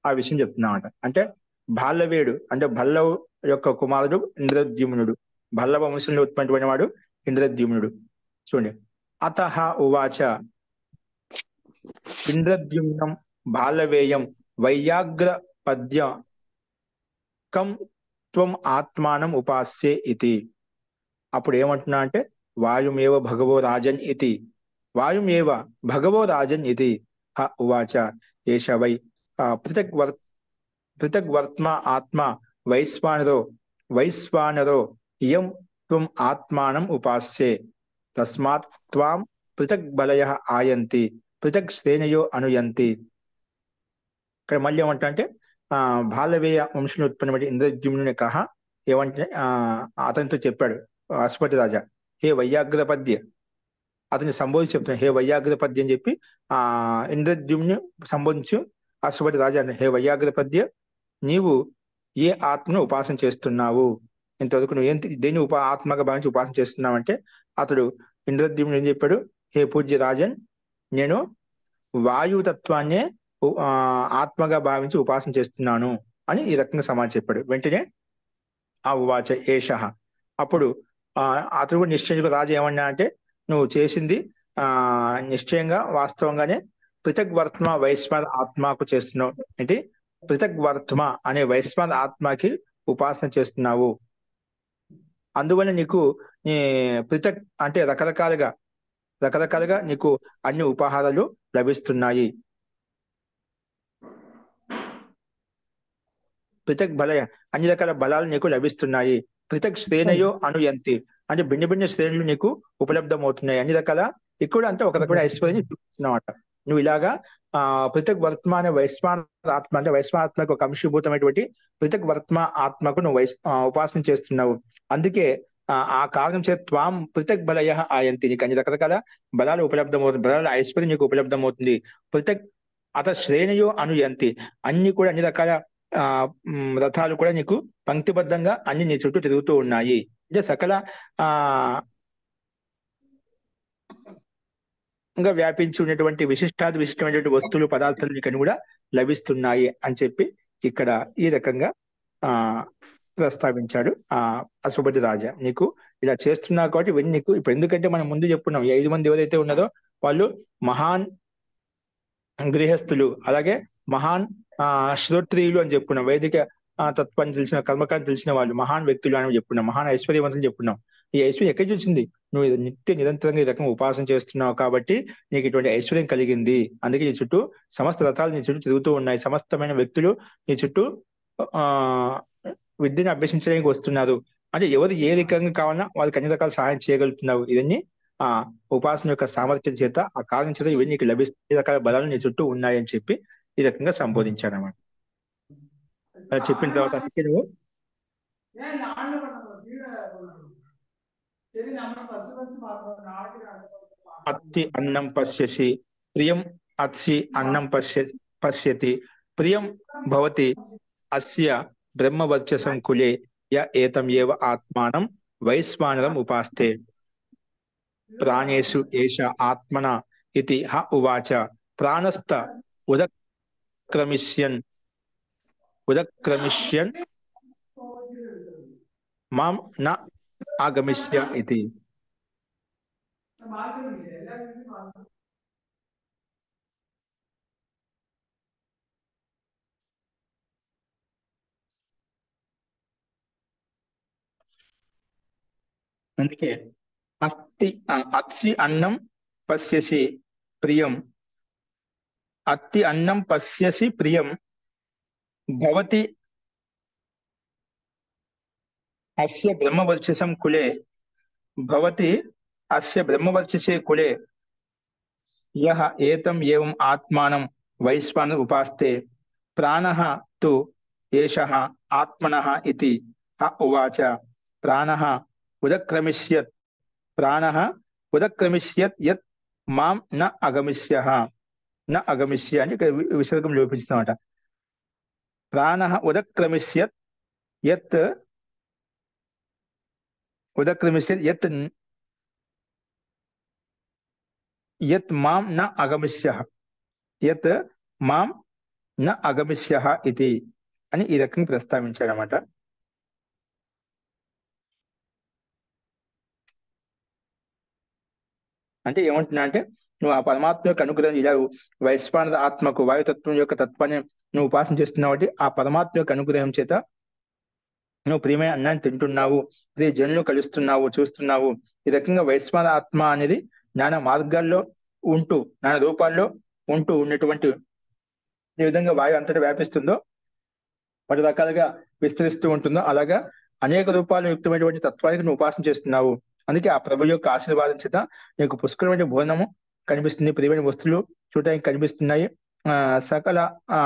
ఆ విషయం చెప్తున్నామట. అంటే బాల్లవేడు అంటే భల్లవ యొక్క కుమారుడు ఇంద్రద్యుమ్నుడు, భల్లవ వంశంలో ఉత్పన్నమైన వాడు ఇంద్రద్యుమ్నుడు. చూడండి, అతః ఉవాచ ఇంద్రద్యుమ్నం బాలవేయం వైయాగ్ర పద్య కం త్వం ఆత్మానం ఉపాస్యే ఇది. అప్పుడు ఏమంటున్నా అంటే వాయుమేవ భగవో రాజన్ ఇది వాయుమేవ భగవో రాజన్ ఇది హ ఉవాచ ఏష వై పృథగ్వర్త్మ ఆత్మ వైశ్వానరో ఇయం త్వం ఆత్మానం ఉపాస్యే తస్మాత్ త్వాం పృథగ్ బలయః ఆయంతి పృథగ్ శ్రేణయో అనుయంతి. ఇక్కడ మళ్ళీ ఏమంటే బాలవేయ వంశంలో ఉత్పన్నమైన ఇంద్రద్యుమ్నుని కహ ఏమంటే అతనితో చెప్పాడు అశ్వతి రాజా, హే వైయాగ్రపద్య, అతన్ని సంబోధించి చెప్తున్నాడు, హే వైయాగ్రపద్య అని చెప్పి ఇంద్రద్యుమ్ని సంబోధించు అశ్వతి రాజా, హే వైయాగ్రపద్య, నీవు ఏ ఆత్మను ఉపాసన చేస్తున్నావు, ఇంతవరకు నువ్వు దేన్ని ఆత్మగా భావించి ఉపాసన చేస్తున్నావు అంటే అతడు ఇంద్రద్యుమ్నుడు ఏం చెప్పాడు, హే పూజ్య రాజన్, నేను వాయుతత్వాన్నే ఆత్మగా భావించి ఉపాసన చేస్తున్నాను అని ఈ రకంగా సమాధానం చెప్పాడు. వెంటనే ఆ ఉవాచ ఏష, అప్పుడు అతడు కూడా నిశ్చయంగా రాజు ఏమన్నా అంటే నువ్వు చేసింది నిశ్చయంగా వాస్తవంగానే పృథగ్వర్త్మ వైశ్వాన ఆత్మకు చేస్తున్నావు, అంటే పృథగ్వర్త్మ అనే వైశ్వాన ఆత్మకి ఉపాసన చేస్తున్నావు, అందువల్ల నీకు పృథక్ అంటే రకరకాలుగా నీకు అన్ని ఉపహారాలు లభిస్తున్నాయి. పృథక్ బలయ, అన్ని రకాల బలాలు నీకు లభిస్తున్నాయి. పృథక్ శ్రేణయో అనుయంతి, అంటే భిన్న భిన్న శ్రేణులు నీకు ఉపలబ్ధం అవుతున్నాయి. అన్ని రకాల ఇక్కడ అంటే ఒక రకమైన ఐశ్వర్యాన్ని చూపిస్తున్నావట. నువ్వు ఇలాగా పృథక్ వర్త్మ అనే వైశ్వాన ఆత్మ, అంటే వైశ్వాన ఆత్మకు ఒక అంశీభూతమైనటువంటి పృథక్ వర్త్మ ఆత్మకు నువ్వు ఉపాసన చేస్తున్నావు. అందుకే ఆ కారణం చేత త్వాం పృథక్ బలయ ఆయంతి, నీకు అన్ని రకరకాల బలాలు ఉపలబ్ధమవుతుంది, బలాల ఐశ్వర్యం నీకు ఉపలబ్ధమవుతుంది. పృథక్ అత శ్రేణయో అనుయంతి, అన్ని కూడా అన్ని రకాల రథాలు కూడా నీకు పంక్తిబద్ధంగా అన్ని నీ చుట్టూ తిరుగుతూ ఉన్నాయి, అంటే సకల ఇంకా వ్యాపించి ఉన్నటువంటి విశిష్టమైనటువంటి వస్తువులు పదార్థాలు నీకు కూడా లభిస్తున్నాయి అని చెప్పి ఇక్కడ ఈ రకంగా ప్రస్తావించాడు అశ్వపతి రాజా. నీకు ఇలా చేస్తున్నావు కాబట్టి ఇవన్నీ నీకు ఇప్పుడు, ఎందుకంటే మనం ముందు చెప్పుకున్నాం, ఈ 5 మంది ఎవరైతే ఉన్నారో వాళ్ళు మహాన్ గృహస్థులు, అలాగే మహాన్ శ్రోత్రియులు అని చెప్పుకున్నాం, వైదిక తత్వాన్ని తెలిసిన కర్మకాండ తెలిసిన వాళ్ళు మహాన్ వ్యక్తులు అని చెప్పుకున్నాం, మహాన్ ఐశ్వర్యవంతులు చెప్పుకున్నాం. ఈ ఐశ్వర్యం ఎక్కడి చూసింది, నువ్వు నిరంతరంగా ఈ రకంగా ఉపాసన చేస్తున్నావు కాబట్టి నీకు ఇటువంటి ఐశ్వర్యం కలిగింది. అందుకే నీ చుట్టూ సమస్త రథాలు నీ చుట్టూ తిరుగుతూ ఉన్నాయి, సమస్తమైన వ్యక్తులు నీ చుట్టూ విద్యను అభ్యసించడానికి వస్తున్నారు. అంటే ఎవరు ఏ రకంగా కావాలన్నా వాళ్ళకి అన్ని రకాల సహాయం చేయగలుగుతున్నావు. ఇవన్నీ ఉపాసన యొక్క సామర్థ్యం చేత, ఆ కారణం చేత ఇవన్నీ నీకు లభిస్తున్న రకాల బలాలు నీ చుట్టూ ఉన్నాయని చెప్పి ఈ రకంగా సంబోధించాను అన్నమాట. చెప్పిన తర్వాత అందుకే నువ్వు అత్తి అన్నం పశ్యసి ప్రియం, అత్సి అన్నం పశ్యతి ప్రియం భవతి అస్య బ్రహ్మవర్చసం కులే య ఏతం ఏవ ఆత్మానం వైశ్వానరం ఉపాస్తే ప్రాణేషు ఏష ఆత్మన ఇతి హ ఉవాచ ప్రాణస్థ ఉదక్రమిష్యన్ మాం న ఆగమిష్య ఇది. అందుకే అత్సి అన్నం పశ్యసి ప్రియం, అత్తి అన్నం పశ్యసి ప్రియం భవతి అస్య బ్రహ్మవర్చసం కులే, భవతి అస్య బ్రహ్మవర్చసే కులే యః ఏతం ఏవం ఆత్మానం వైశ్వాన ఉపాస్తే ప్రాణః తు ఏషః ఆత్మనః ఇతి హ ఉవాచ ప్రాణః ఉదక్రమిష్యత్ యత్ మాం న అగమిష్య అంటే ఇక్కడ విసర్గం లోపించుతామట. ప్రాణః ఉదక్రమిష్యత్ యత్ మాం న అగమిష్య ఇది అని ఈ రకంగా ప్రస్తావించాడనమాట. అంటే ఏమంటున్నా అంటే నువ్వు ఆ పరమాత్మ యొక్క అనుగ్రహం, ఇలా వైశ్వానర ఆత్మకు వాయుతత్వం యొక్క తత్వాన్ని నువ్వు ఉపాసన చేస్తున్నావు అంటే ఆ పరమాత్మ యొక్క అనుగ్రహం చేత నువ్వు ప్రియమైన అన్నాన్ని తింటున్నావు, అదే జనులు కలుస్తున్నావు, చూస్తున్నావు. ఈ రకంగా వైశ్వాన ఆత్మ అనేది జ్ఞాన మార్గాల్లో ఉంటూ నానా రూపాల్లో ఉన్నటువంటి ఈ విధంగా వాయువు అంతటా వ్యాపిస్తుందో, పలు రకాలుగా విస్తరిస్తూ ఉంటుందో, అలాగా అనేక రూపాలు యుక్తమైనటువంటి తత్వానికి నువ్వు ఉపాసన చేస్తున్నావు. అందుకే ఆ ప్రభు యొక్క ఆశీర్వాదం చేత నీకు పుష్కరమైన భోజనము కనిపిస్తుంది, ప్రియమైన వస్తువులు చూడటానికి కనిపిస్తున్నాయి, సకల ఆ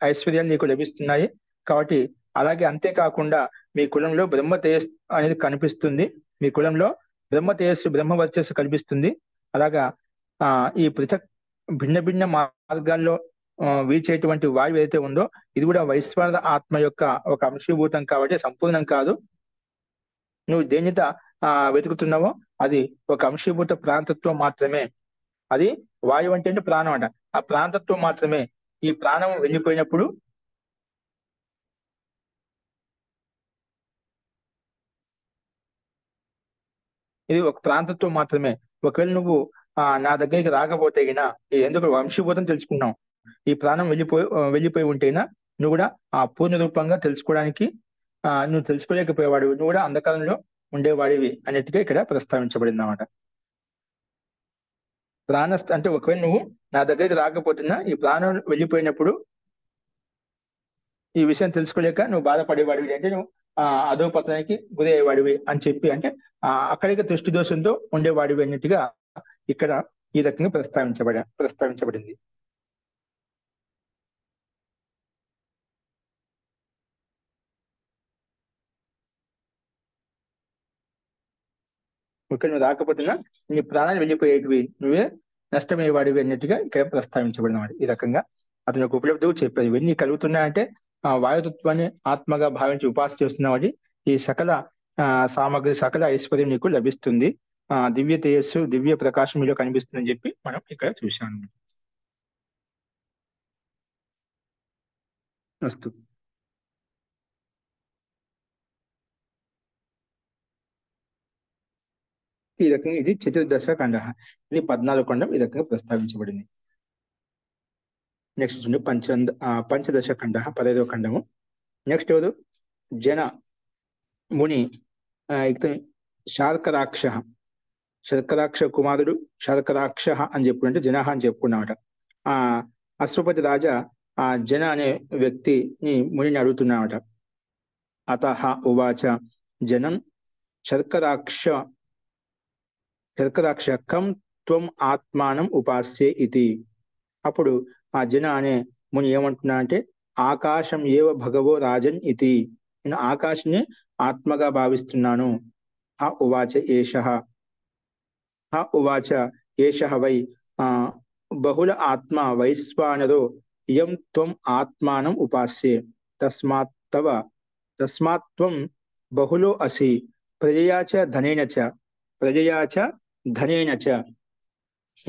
ఐశ్వర్యాలు నీకు లభిస్తున్నాయి. కాబట్టి అలాగే అంతేకాకుండా మీ కులంలో బ్రహ్మ తేజస్సు అనేది కనిపిస్తుంది. మీ కులంలో బ్రహ్మ తేజస్సు, బ్రహ్మ వర్చస్సు కనిపిస్తుంది. అలాగా ఈ పృథక్ భిన్న భిన్న మార్గాల్లో వీచేటువంటి వాయువు ఏదైతే ఉందో ఇది కూడా వైశ్వానర ఆత్మ యొక్క ఒక అంశీభూతం కాబట్టి సంపూర్ణం కాదు. నువ్వు దేనిత వెతుకుతున్నావో అది ఒక అంశీభూత ప్రాంతత్వం మాత్రమే. అది వాయువు అంటే ప్రాణం అంట. ఆ ప్రాంతత్వం మాత్రమే. ఈ ప్రాణం వెళ్ళిపోయినప్పుడు ఇది ఒక ప్రాంతత్వం మాత్రమే. ఒకవేళ నువ్వు నా దగ్గరికి రాకపోతే గినా, ఎందుకు వంశీభూతం తెలుసుకున్నావు, ఈ ప్రాణం వెళ్ళిపోయి ఉంటేనా నువ్వు కూడా ఆ పూర్ణ రూపంగా తెలుసుకోవడానికి నువ్వు తెలుసుకోలేకపోయేవాడివి, నువ్వు కూడా అంధకారంలో ఉండేవాడివి అన్నట్టుగా ఇక్కడ ప్రస్తావించబడింది అన్నమాట. అంటే ఒకవేళ నువ్వు నా దగ్గరికి రాకపోతున్నా ఈ ప్రాణం వెళ్ళిపోయినప్పుడు ఈ విషయం తెలుసుకోలేక నువ్వు బాధపడేవాడివి, అంటే నువ్వు అధోపతనానికి గురయ్యేవాడివి అని చెప్పి, అంటే అక్కడికి దృష్టి దోషంతో ఉండేవాడివి అన్నట్టుగా ఇక్కడ ఈ రకంగా ప్రస్తావించబడింది. ఇక్కడ నువ్వు రాకపోతున్నా నీ ప్రాణాలు వెళ్ళిపోయేటివి, నువ్వే నష్టమయ్యేవాడివి అన్నట్టుగా ఇక్కడ ప్రస్తావించబడినవాడు. ఈ రకంగా అతని యొక్క ఉపలబ్ధి చెప్పేది. ఇవన్నీ కలుగుతున్నాయంటే వాయుతత్వాన్ని ఆత్మగా భావించి ఉపాసన చేస్తున్నవాడి ఈ సకల సామగ్రి, సకల ఐశ్వర్యం నీకు లభిస్తుంది. దివ్య తేజస్సు, దివ్య ప్రకాశం మీలో కనిపిస్తుందని చెప్పి మనం ఇక్కడ చూశాను. అస్తు. ఈ రకంగా ఇది చతుర్దశ ఖండ, ఇది 14 ఖండం ఈ రకంగా ప్రస్తావించబడింది. నెక్స్ట్ చూడండి పంచదశ ఖండ, 15వ ఖండము. నెక్స్ట్ ఎవరు? జన ముని, శర్కరాక్ష కుమారుడు, శర్కరాక్ష అని చెప్పుకుంటే జనహ అని చెప్పుకున్నామట. అశ్వపతి రాజా జన అనే వ్యక్తిని మునిని అడుగుతున్నామట. అతః ఉవాచ జనం శర్కరాక్ష కం త్వం ఆత్మానం ఉపాస్యే ఇది. అప్పుడు ఆ జన అనే ముని ఏమంటున్నా అంటే, ఆకాశం ఏవ భగవో రాజన్ ఇది, నేను ఆకాశాన్ని ఆత్మగా భావిస్తున్నాను. ఉవాచ ఏషః వై బహుళ ఆత్మ వైశ్వానరో యం త్వం ఆత్మానం ఉపాస్యే తస్మాత్ త్వం బహుళో అసి ప్రజయా చ ధనేన చ.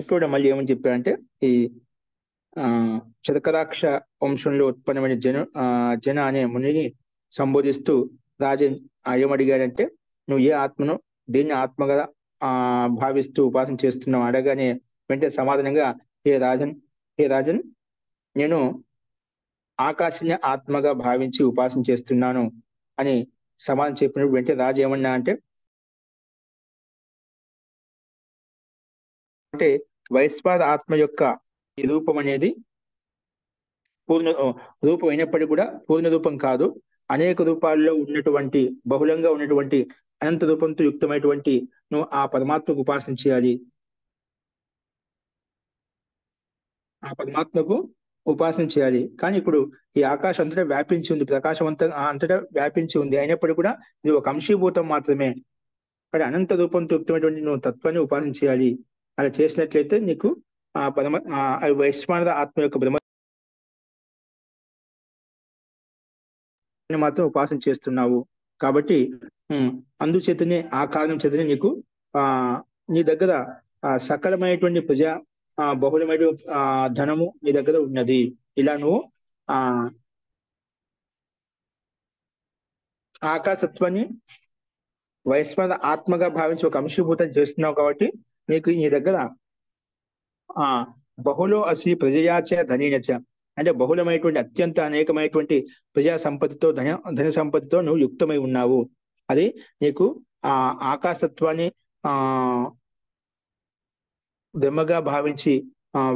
ఇక్కడ మళ్ళీ ఏమని చెప్పారంటే, ఈ శర్కరాక్ష వంశంలో ఉత్పన్నమైన జన అనే మునిని సంబోధిస్తూ రాజన్ ఏమడిగాడంటే, నువ్వు ఏ ఆత్మను దేన్ని ఆత్మగా భావిస్తూ ఉపాసన చేస్తున్నావు అడగానే వెంటనే సమాధానంగా, హే రాజన్ నేను ఆకాశాన్ని ఆత్మగా భావించి ఉపాసన చేస్తున్నాను అని సమాధానం చెప్పినప్పుడు వెంటనే రాజు ఏమన్నా అంటే వైశ్వాన ఆత్మ యొక్క ఈ రూపం అనేది పూర్ణ రూపం అయినప్పటికీ కూడా పూర్ణ రూపం కాదు. అనేక రూపాల్లో ఉన్నటువంటి, బహుళంగా ఉన్నటువంటి అనంత రూపంతో యుక్తమైనటువంటి నువ్వు ఆ పరమాత్మకు ఉపాసన చేయాలి. ఆ పరమాత్మకు ఉపాసన చేయాలి. కానీ ఇప్పుడు ఈ ఆకాశం అంతటా వ్యాపించి ఉంది, ప్రకాశవంతంగా అంతటా వ్యాపించి ఉంది. అయినప్పటికీ కూడా ఇది ఒక అంశీభూతం మాత్రమే. కానీ అనంత రూపంతో యుక్తమైనటువంటి నువ్వు తత్వాన్ని ఉపాసన చేయాలి. అలా చేసినట్లయితే నీకు వైశ్వానర ఆత్మ యొక్క బ్రహ్మ మాత్రం ఉపాసన చేస్తున్నావు. కాబట్టి అందుచేతనే, ఆ కారణం చేతనే నీకు నీ దగ్గర సకలమైనటువంటి బహుళమైన ధనము నీ దగ్గర ఉన్నది. ఇలా నువ్వు ఆకాశత్వాన్ని వైశ్వాన ఆత్మగా భావించి ఒక అంశీభూతం చేస్తున్నావు. కాబట్టి నీకు నీ దగ్గర బహుళో అసి ప్రజయాచ ధనేనచ, అంటే బహుళమైనటువంటి అత్యంత అనేకమైనటువంటి ప్రజా సంపత్తితో, ధన సంపత్తితో నువ్వు యుక్తమై ఉన్నావు. అది నీకు ఆకాశత్వాన్ని బ్రహ్మగా భావించి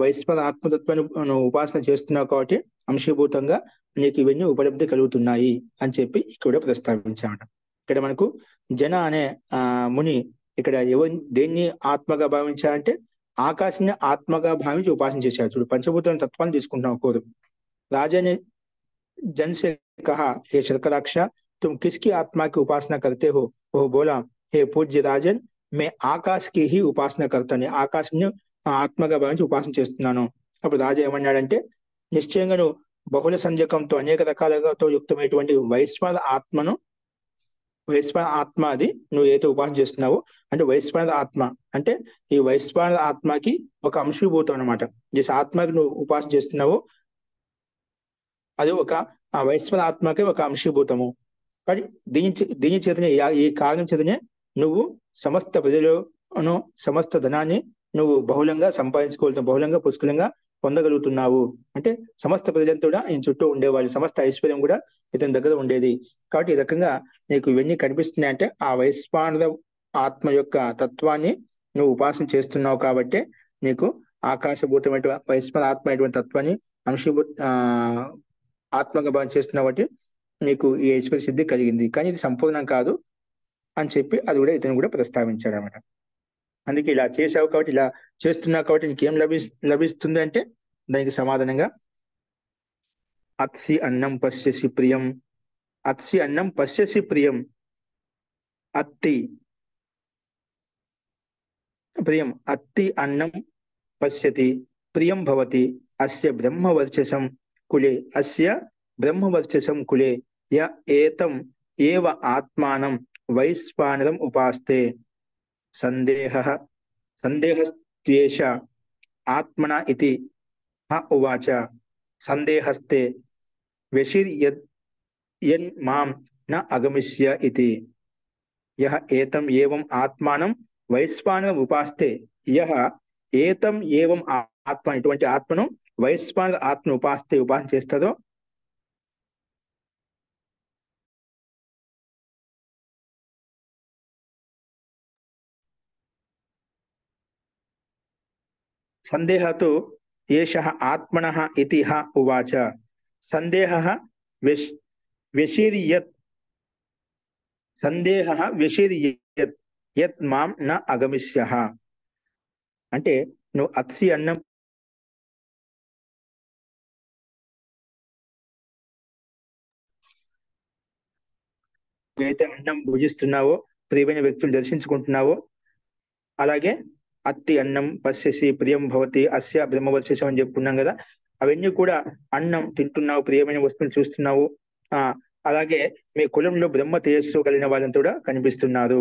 వైశ్వర ఆత్మతత్వాన్ని నువ్వు ఉపాసన చేస్తున్నావు కాబట్టి అంశీభూతంగా నీకు ఇవన్నీ ఉపలబ్ధి కలుగుతున్నాయి అని చెప్పి ఇక్కడ ప్రస్తావించామట. ఇక్కడ మనకు జన అనే ముని ఇక్కడ దేన్ని ఆత్మగా భావించారంటే ఆకాశాన్ని ఆత్మగా భావించి ఉపాసన చేశారు. చూడు, పంచభూత తత్వాన్ని తీసుకుంటున్నాం కోరు. राजा ने जन से कहा, हे शतकराक्ष, तुम किसकी आत्मा की उपासना करते हो? वो बोला, हे पूज्य राजन, मैं आकाश की ही उपासना करता हूँ, ఆకాశంని ఆత్మగా భావించి ఉపాసన చేస్తున్నాను. అప్పుడు రాజా ఏమన్నాడంటే, నిశ్చయంగా నువ్వు బహుళ సంజకంతో అనేక రకాలతో యుక్తమైనటువంటి వైశ్వర ఆత్మ అది నువ్వు ఏదైతే ఉపాసన చేస్తున్నావో అంటే వైశ్వర ఆత్మ అంటే ఈ వైశ్వర ఆత్మకి ఒక అంశీభూతం అనమాట. ఈ ఆత్మకి నువ్వు ఉపాసన చేస్తున్నావో అది ఒక వైశ్వర ఆత్మకే ఒక అంశీభూతము. కానీ దీని చేతనే ఈ కారణం చేతనే నువ్వు సమస్త ప్రజలను సమస్త ధనాన్ని నువ్వు బహుళంగా సంపాదించుకోగలుగుతావు, బహుళంగా పుష్కలంగా పొందగలుగుతున్నావు. అంటే సమస్త ప్రజలంతా కూడా ఆయన చుట్టూ ఉండేవాళ్ళు, సమస్త ఐశ్వర్యం కూడా ఇతని దగ్గర ఉండేది. కాబట్టి ఈ రకంగా నీకు ఇవన్నీ కనిపిస్తున్నాయంటే ఆ వైశ్వానర ఆత్మ యొక్క తత్వాన్ని నువ్వు ఉపాసన చేస్తున్నావు కాబట్టి నీకు ఆకాశభూతమైన వైశ్వర ఆత్మ అయినటువంటి తత్వాన్ని ఆత్మగా భావన చేస్తున్నావు కాబట్టి నీకు ఈ ఐశ్వర్య సిద్ధి కలిగింది. కానీ ఇది సంపూర్ణం కాదు అని చెప్పి అది కూడా ఇతను కూడా ప్రస్తావించాడు అనమాట. అందుకే ఇలా చేసావు కాబట్టి, ఇలా చేస్తున్నావు కాబట్టి నీకేం లభిస్తుంది అంటే దానికి సమాధానంగా అత్సి అన్నం పశ్యసి ప్రియం, అత్సి అన్నం పశ్యసి ప్రియం, అత్తి ప్రియం, అత్తి అన్నం పశ్యతి ప్రియం భవతి అస్య బ్రహ్మవర్చసం కులే, అస్య బ్రహ్మవర్చసం కులే య ఏతం ఏవ ఆత్మానం వైశ్వానరం ఉపాస్తే సందేహస్త్యేష ఆత్మన ఇతి ఉవాచ. సందేహస్తే వ్యశిర్యన్ మాం న అగమిష్య ఇతి. యః ఏతం ఏవం ఆత్మానం వైశ్వానరం ఉపాస్తే, యః ఏతం ఏవం ఆత్మ ఇటువంటి ఆత్మను వైశ్వానర ఆత్మ ఉపాసన చేస్తుందో సందేహతో ఏషః ఆత్మనః ఇతి ఉవాచ. సందేహః వ్యశిర్యత్ యత్ మాం న అగమిష్యః. అంటే నువ్వు అత్సి అన్నం అయితే అన్నం భుజిస్తున్నావో, ప్రియమైన వ్యక్తులు దర్శించుకుంటున్నావో, అలాగే అత్తి అన్నం పశ్యసి ప్రియం భవతి అస్య బ్రహ్మవర్చసం అని చెప్పుకున్నాం కదా, అవన్నీ కూడా అన్నం తింటున్నావు, ప్రియమైన వస్తువులు చూస్తున్నావు, అలాగే మీ కులంలో బ్రహ్మ తేజస్సు కలిగిన వాళ్ళంతా కూడా కనిపిస్తున్నారు.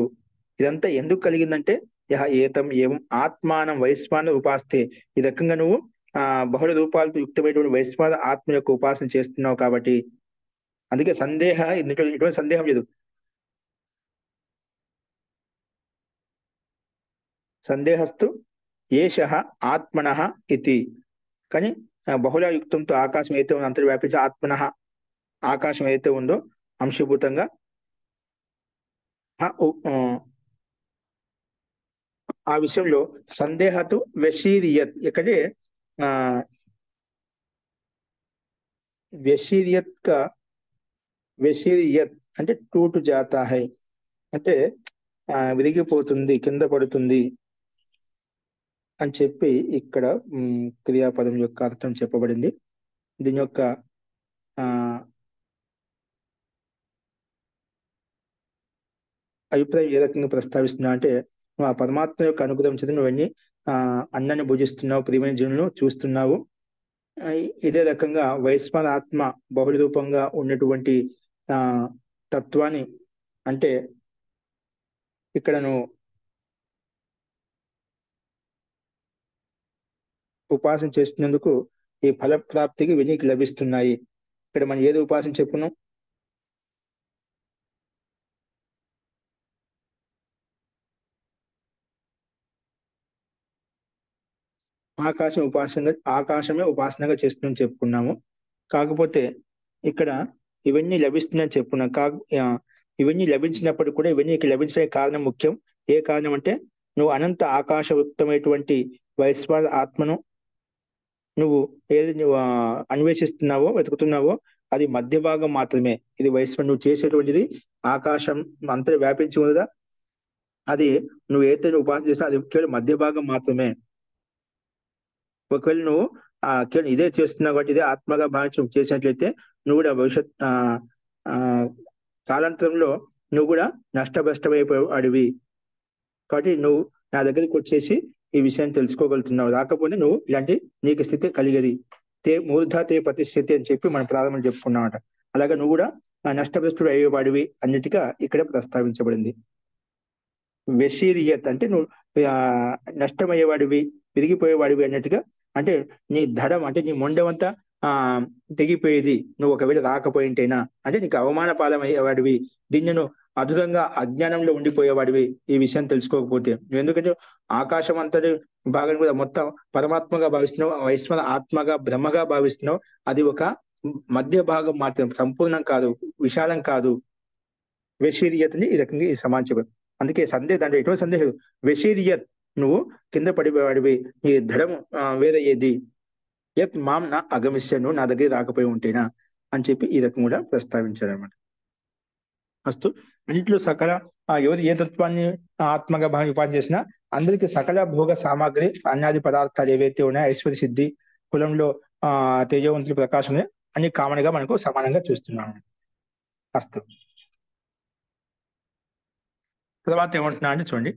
ఇదంతా ఎందుకు కలిగిందంటే యహ ఏతం ఏం ఆత్మానం వైశ్వాన ఉపాస్తే, ఈ రకంగా నువ్వు బహుళ రూపాలతో యుక్తమైనటువంటి వైశ్వాన ఆత్మ యొక్క ఉపాసన చేస్తున్నావు కాబట్టి. అందుకే ఎటువంటి సందేహం లేదు. సందేహస్తు ఏషః ఆత్మనః ఇతి. కానీ బహుళ యుక్తంతో ఆకాశం అయితే ఉందో అంతర్వ్యాపించి ఆత్మనః ఆకాశం అయితే ఉందో అంశభూతంగా ఆ విషయంలో సందేహతు వ్యశీరియత్, ఇక్కడే వ్యశీరియత్ అంటే టూటు జాతా హై అంటే విరిగిపోతుంది, కింద పడుతుంది అని చెప్పి ఇక్కడ క్రియాపదం యొక్క అర్థం చెప్పబడింది. దీని యొక్క అభిప్రాయం ఏ రకంగా ప్రస్తావిస్తున్నా అంటే, నువ్వు ఆ పరమాత్మ యొక్క అనుగ్రహం చేత నువ్వన్నీ అన్నాన్ని భుజిస్తున్నావు, ప్రియమైన జీవులను చూస్తున్నావు. ఇదే రకంగా వైశ్వాన ఆత్మ బహుళ రూపంగా ఉన్నటువంటి తత్వాన్ని అంటే ఇక్కడ నువ్వు ఉపాసన చేస్తున్నందుకు ఈ ఫల ప్రాప్తికి వినికి లభిస్తున్నాయి. ఇక్కడ మనం ఏది ఉపాసన చెప్పున్నాం? ఆకాశమే ఉపాసనగా చేస్తుందని చెప్పుకున్నాము. కాకపోతే ఇక్కడ ఇవన్నీ లభిస్తున్నాయని చెప్పుకున్నాం. ఇవన్నీ లభించినప్పుడు కూడా ఇవన్నీ లభించడానికి కారణం ముఖ్యం. ఏ కారణం అంటే నువ్వు అనంత ఆకాశయుక్తమైనటువంటి వైశ్వాన ఆత్మను నువ్వు ఏది నువ్వు అన్వేషిస్తున్నావో వెతుకుతున్నావో అది మధ్య భాగం మాత్రమే. ఇది వైశ్వ నువ్వు చేసేటువంటిది ఆకాశం అంతా వ్యాపించి ఉన్నదా, అది నువ్వు ఏదైతే నువ్వు ఉపాసన చేసినా అది కేవలం మధ్య భాగం మాత్రమే. ఒకవేళ నువ్వు కేవలం ఇదే చేస్తున్నావు కాబట్టి ఇదే ఆత్మగా భావించి నువ్వు చేసినట్లయితే నువ్వు కూడా భవిష్యత్ కాలాంతరంలో నువ్వు కూడా నష్టభ్రష్టమైపోయాడివి. కాబట్టి నువ్వు నా దగ్గరికి వచ్చేసి ఈ విషయాన్ని తెలుసుకోగలుగుతున్నావు. రాకపోతే నువ్వు ఇలాంటి నీకు స్థితి కలిగేది. మూర్ధ తే ప్రతిష్ఠితి అని చెప్పి మనం ప్రారంభం చెప్పుకున్నామట. అలాగే నువ్వు కూడా నష్టభ్రష్టుడు అయ్యేవాడివి అన్నిటిగా ఇక్కడ ప్రస్తావించబడింది. వెషీరియత్ అంటే నువ్వు నష్టమయ్యేవాడివి, విరిగిపోయేవాడివి అన్నట్టుగా. అంటే నీ దడం అంటే నీ మొండవంతా తెగిపోయేది నువ్వు ఒకవేళ రాకపోయింటైనా. అంటే నీకు అవమాన పాలమయ్యేవాడివి, దీన్ని నువ్వు అద్భుతంగా అజ్ఞానంలో ఉండిపోయేవాడివి ఈ విషయం తెలుసుకోకపోతే. నువ్వు ఎందుకంటే ఆకాశం అంతటి భాగం కూడా మొత్తం పరమాత్మగా భావిస్తున్నావు, వైశ్వన ఆత్మగా బ్రహ్మగా భావిస్తున్నావు. అది ఒక మధ్య భాగం మాత్రం, సంపూర్ణం కాదు, విశాలం కాదు. వెషీరియత్ని ఈ రకంగా ఈ సమాచారం. అందుకే సందేహం అంటే ఎటువంటి సందేహం, వెషీరియత్ నువ్వు కింద పడిపోయేవాడివి, నీ దడము వేరే ఏది, యత్ మాం నా అగమిష్యను నా దగ్గర రాకపోయి ఉంటేనా అని చెప్పి ఈ రకం కూడా ప్రస్తావించాడు అనమాట. అస్తు అన్నింటిలో సకల ఎవరు ఏ తత్వాన్ని ఆత్మగా భావి ఉపాధి చేసినా అందరికి సకల భోగ సామాగ్రి అన్నాది పదార్థాలు ఏవైతే ఉన్నాయో ఐశ్వర్య సిద్ధి కులంలో తేజవంతుల ప్రకాశం అన్ని కామన్గా మనకు సమానంగా చూస్తున్నాము. అస్తు తర్వాత ఏమంటున్నా అంటే చూడండి,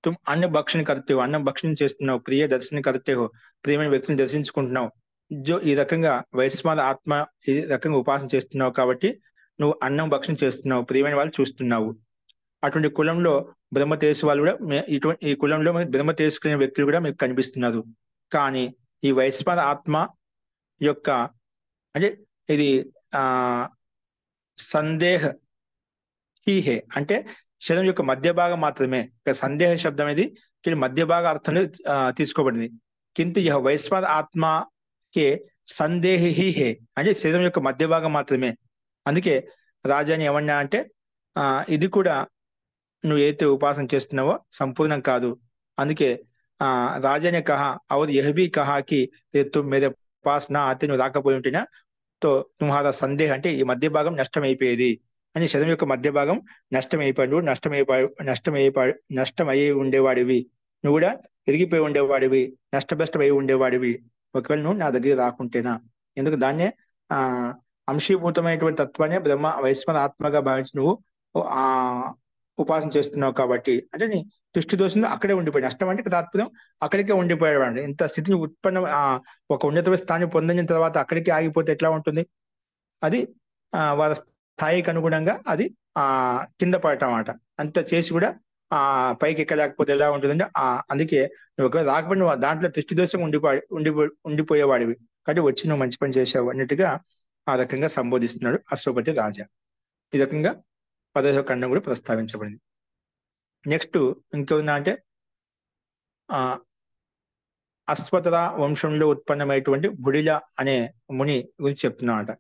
తుమ్ అన్న భక్షణ కర్తే హో, అన్నం భక్షణ చేస్తున్నావు, ప్రియ దర్శన కర్తే హో, ప్రియమైన వ్యక్తిని దర్శించుకుంటున్నావు. ఈ రకంగా వైశ్వాన ఆత్మ ఈ రకంగా ఉపాసన చేస్తున్నావు కాబట్టి నువ్వు అన్నం భక్షణ చేస్తున్నావు, ప్రియమైన వాళ్ళు చూస్తున్నావు. అటువంటి కులంలో బ్రహ్మ తేజస్సు వాళ్ళు కూడా ఈ కులంలో బ్రహ్మ తేజస్సుకునే వ్యక్తులు కూడా మీకు కనిపిస్తున్నారు. కానీ ఈ వైశ్వాన ఆత్మ యొక్క అంటే ఇది సందేహ హీహే అంటే శరీరం యొక్క మధ్య భాగం మాత్రమే. సందేహ శబ్దం అనేది మధ్య భాగ అర్థంలో తీసుకోబడింది. కింద యహ వైశ్వాన ఆత్మకే సందేహ హీహే అంటే శరీరం యొక్క మధ్య భాగం మాత్రమే. అందుకే రాజాని ఏమన్నా అంటే ఇది కూడా నువ్వు ఏదైతే ఉపాసన చేస్తున్నావో సంపూర్ణం కాదు. అందుకే రాజానే కహా और यह भी कहा कि तुम मेरे पास ना आते నువ్వు రాకపోయి ఉంటేనా తో తుమ్హారా సందేహ అంటే ఈ మధ్య భాగం నష్టమైపోయేది అని. శరీరం యొక్క మధ్య భాగం నష్టమయ్యి ఉండేవాడివి, నువ్వు కూడా ఎరిగిపోయి ఉండేవాడివి, నష్టభ్రష్టమై ఉండేవాడివి ఒకవేళ నువ్వు నా దగ్గర రాకుంటేనా. ఎందుకు దాన్నే అంశీభూతమైనటువంటి తత్వాన్ని బ్రహ్మ వైశ్వన ఆత్మగా భావించి నువ్వు ఉపాసన చేస్తున్నావు కాబట్టి. అంటే నీ దృష్టి దోషంలో అక్కడే ఉండిపోయాడు. నష్టం అంటే తాత్పర్యం అక్కడికే ఉండిపోయాడు. ఇంత స్థితిని ఒక ఉన్నత స్థాన్ని పొందిన తర్వాత అక్కడికి ఆగిపోతే ఎట్లా ఉంటుంది? అది వాళ్ళ స్థాయికి అనుగుణంగా అది కింద పడటం అన్నమాట. అంత చేసి కూడా పైకి ఎక్కలేకపోతే ఎలా ఉంటుందంటే అందుకే నువ్వు ఒకవేళ రాకపోతే నువ్వు దాంట్లో దృష్టి దోషం ఉండిపోయేవాడివి కాబట్టి వచ్చి నువ్వు మంచి పని చేసావు అన్నట్టుగా ఆ రకంగా సంబోధిస్తున్నాడు అశ్వపతి రాజా. ఈ రకంగా 10వ ఖండం కూడా ప్రస్తావించబడింది. నెక్స్ట్ ఇంకేముందా అంటే అశ్వతర వంశంలో ఉత్పన్నమైనటువంటి బుడిల అనే ముని గురించి చెప్తున్నాడట.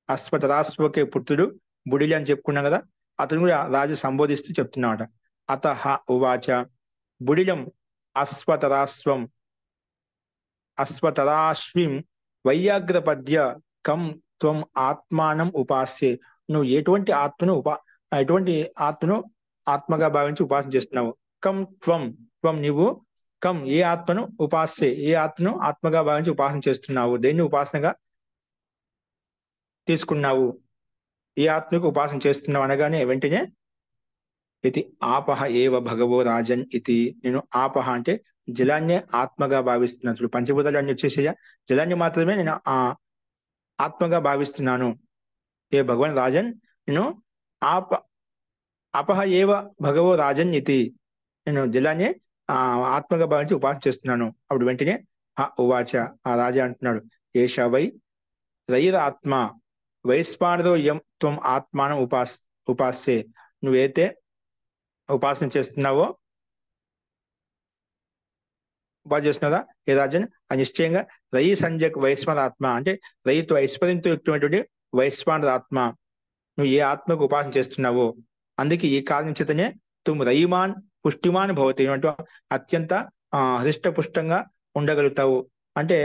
అశ్వతరాశ్వకే పుత్రుడు బుడిలి అని చెప్పుకున్నాం కదా, అతను కూడా రాజు సంబోధిస్తూ చెప్తున్నాడట. అతః ఉవాచ బుడిలం అశ్వతరాశ్విం వైయాగ్రపద్య కం త్వం ఆత్మానం ఉపాస్యే. నువ్వు ఎటువంటి ఆత్మను ఆత్మగా భావించి ఉపాసన చేస్తున్నావు. కం త్వం నీవు కం ఏ ఆత్మను ఉపాస్యే ఏ ఆత్మను ఆత్మగా భావించి ఉపాసన చేస్తున్నావు, దేన్ని ఉపాసనగా తీసుకున్నావు, ఏ ఆత్మకు ఉపాసన చేస్తున్నావు అనగానే వెంటనే ఇది ఆపహ ఏవ భగవో రాజన్ ఇది. నేను ఆపహ అంటే జలాన్నే ఆత్మగా భావిస్తున్నాను. పంచభూతాలు అన్ని వచ్చేసేయ జలాన్ని మాత్రమే నేను ఆత్మగా భావిస్తున్నాను. ఏ భగవాన్ రాజన్ నేను అపహ ఏవ భగవో రాజన్ ఇది. నేను జలాన్ని ఆత్మగా భావించి ఉపాసన చేస్తున్నాను. అప్పుడు వెంటనే ఉవాచ ఆ రాజా అంటున్నాడు, ఏష వై రయిరాత్మ వైశ్వానదో యం త్వం ఆత్మానం ఉపాస్యే. నువ్వైతే ఉపాసన చేస్తున్నావో ఉపాసన చేస్తున్నావా ఏ రాజన్ నిశ్చయంగా రయి సంజక్ వైశ్వాన ఆత్మ అంటే రయితో ఐశ్వర్యంతో యుక్తమైనటువంటి వైశ్వాన ఆత్మ. నువ్వు ఏ ఆత్మకు ఉపాసన చేస్తున్నావో అందుకే ఈ కారణం చేతనే తుమ్ రయిమాన్ పుష్టిమాన్ భవతి అంటే అత్యంత హృష్టపుష్టంగా ఉండగలుగుతావు. అంటే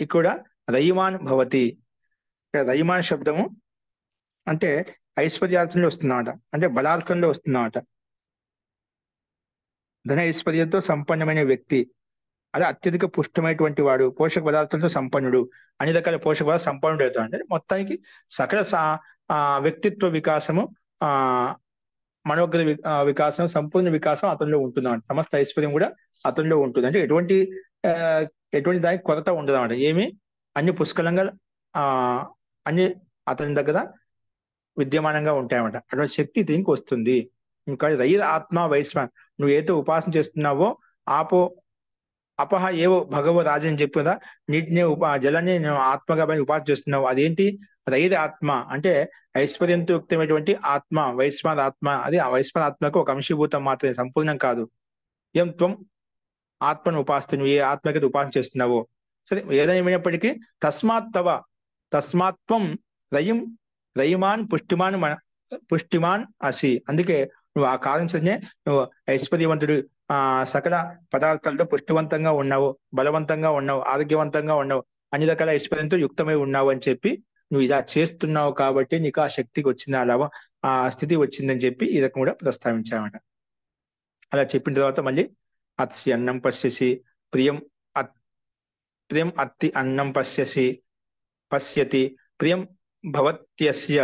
ఇక్కడ రయిమాన్ భవతి, ఇక్కడ రయిమాన్ శబ్దము అంటే ఐశ్వర్యార్థంలో వస్తుందన్నమాట, అంటే బలార్థంలో వస్తుందన్నమాట. ధన ఐశ్వర్యంతో సంపన్నమైన వ్యక్తి, అదే అత్యధిక పుష్టమైనటువంటి వాడు, పోషక పదార్థాలతో సంపన్నుడు, అన్ని రకాల పోషక పదార్థాలు సంపన్నుడు అవుతాడు. అంటే మొత్తానికి సకల వ్యక్తిత్వ వికాసము, ఆ మనోగత వికాసం, సంపూర్ణ వికాసం అతనిలో ఉంటుంది అన్నమాట. సమస్త ఐశ్వర్యం కూడా అతనిలో ఉంటుంది. అంటే ఆ ఎటువంటి దానికి కొరత ఉండదు అన్నమాట. ఏమి అన్ని పుష్కలంగా ఆ అన్ని అతని దగ్గర విద్యమానంగా ఉంటాయన్నమాట. అటువంటి శక్తి దీనికి వస్తుంది. ఇంకా రైర్ ఆత్మ వైశ్వాన్, నువ్వు ఏదో ఉపాసన చేస్తున్నావో ఆపో అపహ ఏవో భగవ రాజు అని చెప్పి కదా, నీటిని జలాన్ని నేను ఆత్మగా ఉపాసన చేస్తున్నావు. అదేంటి రైర్ ఆత్మ అంటే ఐశ్వర్యంతో యుక్తమైనటువంటి ఆత్మ, వైశ్వాన్ ఆత్మ. అది ఆ వైశ్వాన్ ఆత్మకు ఒక అంశీభూతం మాత్రమే, సంపూర్ణం కాదు. ఏం త్వం ఆత్మను ఉపాసన, నువ్వు ఏ ఆత్మకి ఉపాసన చేస్తున్నావో సరే ఏదైనప్పటికీ తస్మాత్వం రయిం రయిమాన్ పుష్టిమాన్ అసి. అందుకే నువ్వు ఆ కాలం చేతనే నువ్వు ఐశ్వర్యవంతుడు, సకల పదార్థాలతో పుష్టివంతంగా ఉన్నావు, బలవంతంగా ఉన్నావు, ఆరోగ్యవంతంగా ఉన్నావు, అన్ని రకాల ఐశ్వర్యంతో యుక్తమై ఉన్నావు అని చెప్పి నువ్వు ఇలా చేస్తున్నావు కాబట్టి నీకు ఆ శక్తికి వచ్చింది, అలా ఆ స్థితి వచ్చిందని చెప్పి ఈ రకం కూడా ప్రస్తావించామట. అలా చెప్పిన తర్వాత మళ్ళీ అత్సి అన్నం పశ్యసి ప్రియం ప్రియం అత్తి అన్నం పశ్యతి ప్రియం భవత్యస్య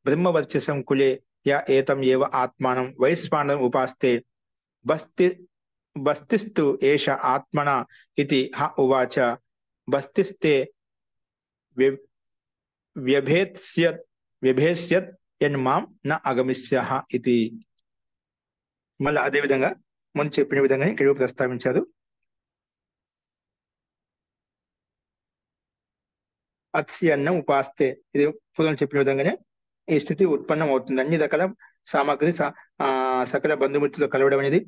బ్రహ్మవర్చసం కులే యా ఏతం ఏవ ఆత్మానం వైశ్వానం ఉపాస్తే బస్తిస్తు ఏష ఆత్మన ఇతి హ ఉవాచ బస్తిస్తే వ్యభేస్యత్ యన్మాం న అగమిష్యః ఇది. మళ్ళీ అదే విధంగా ముందు చెప్పిన విధంగా ఇక్కడ ప్రస్తావించారు. అత్సి అన్నం ఉపాస్తే, ఇది పూర్వం చెప్పిన విధంగానే ఈ స్థితి ఉత్పన్నం అవుతుంది. అన్ని రకాల సామాగ్రి సకల బంధుమిత్రులు కలవడం అనేది,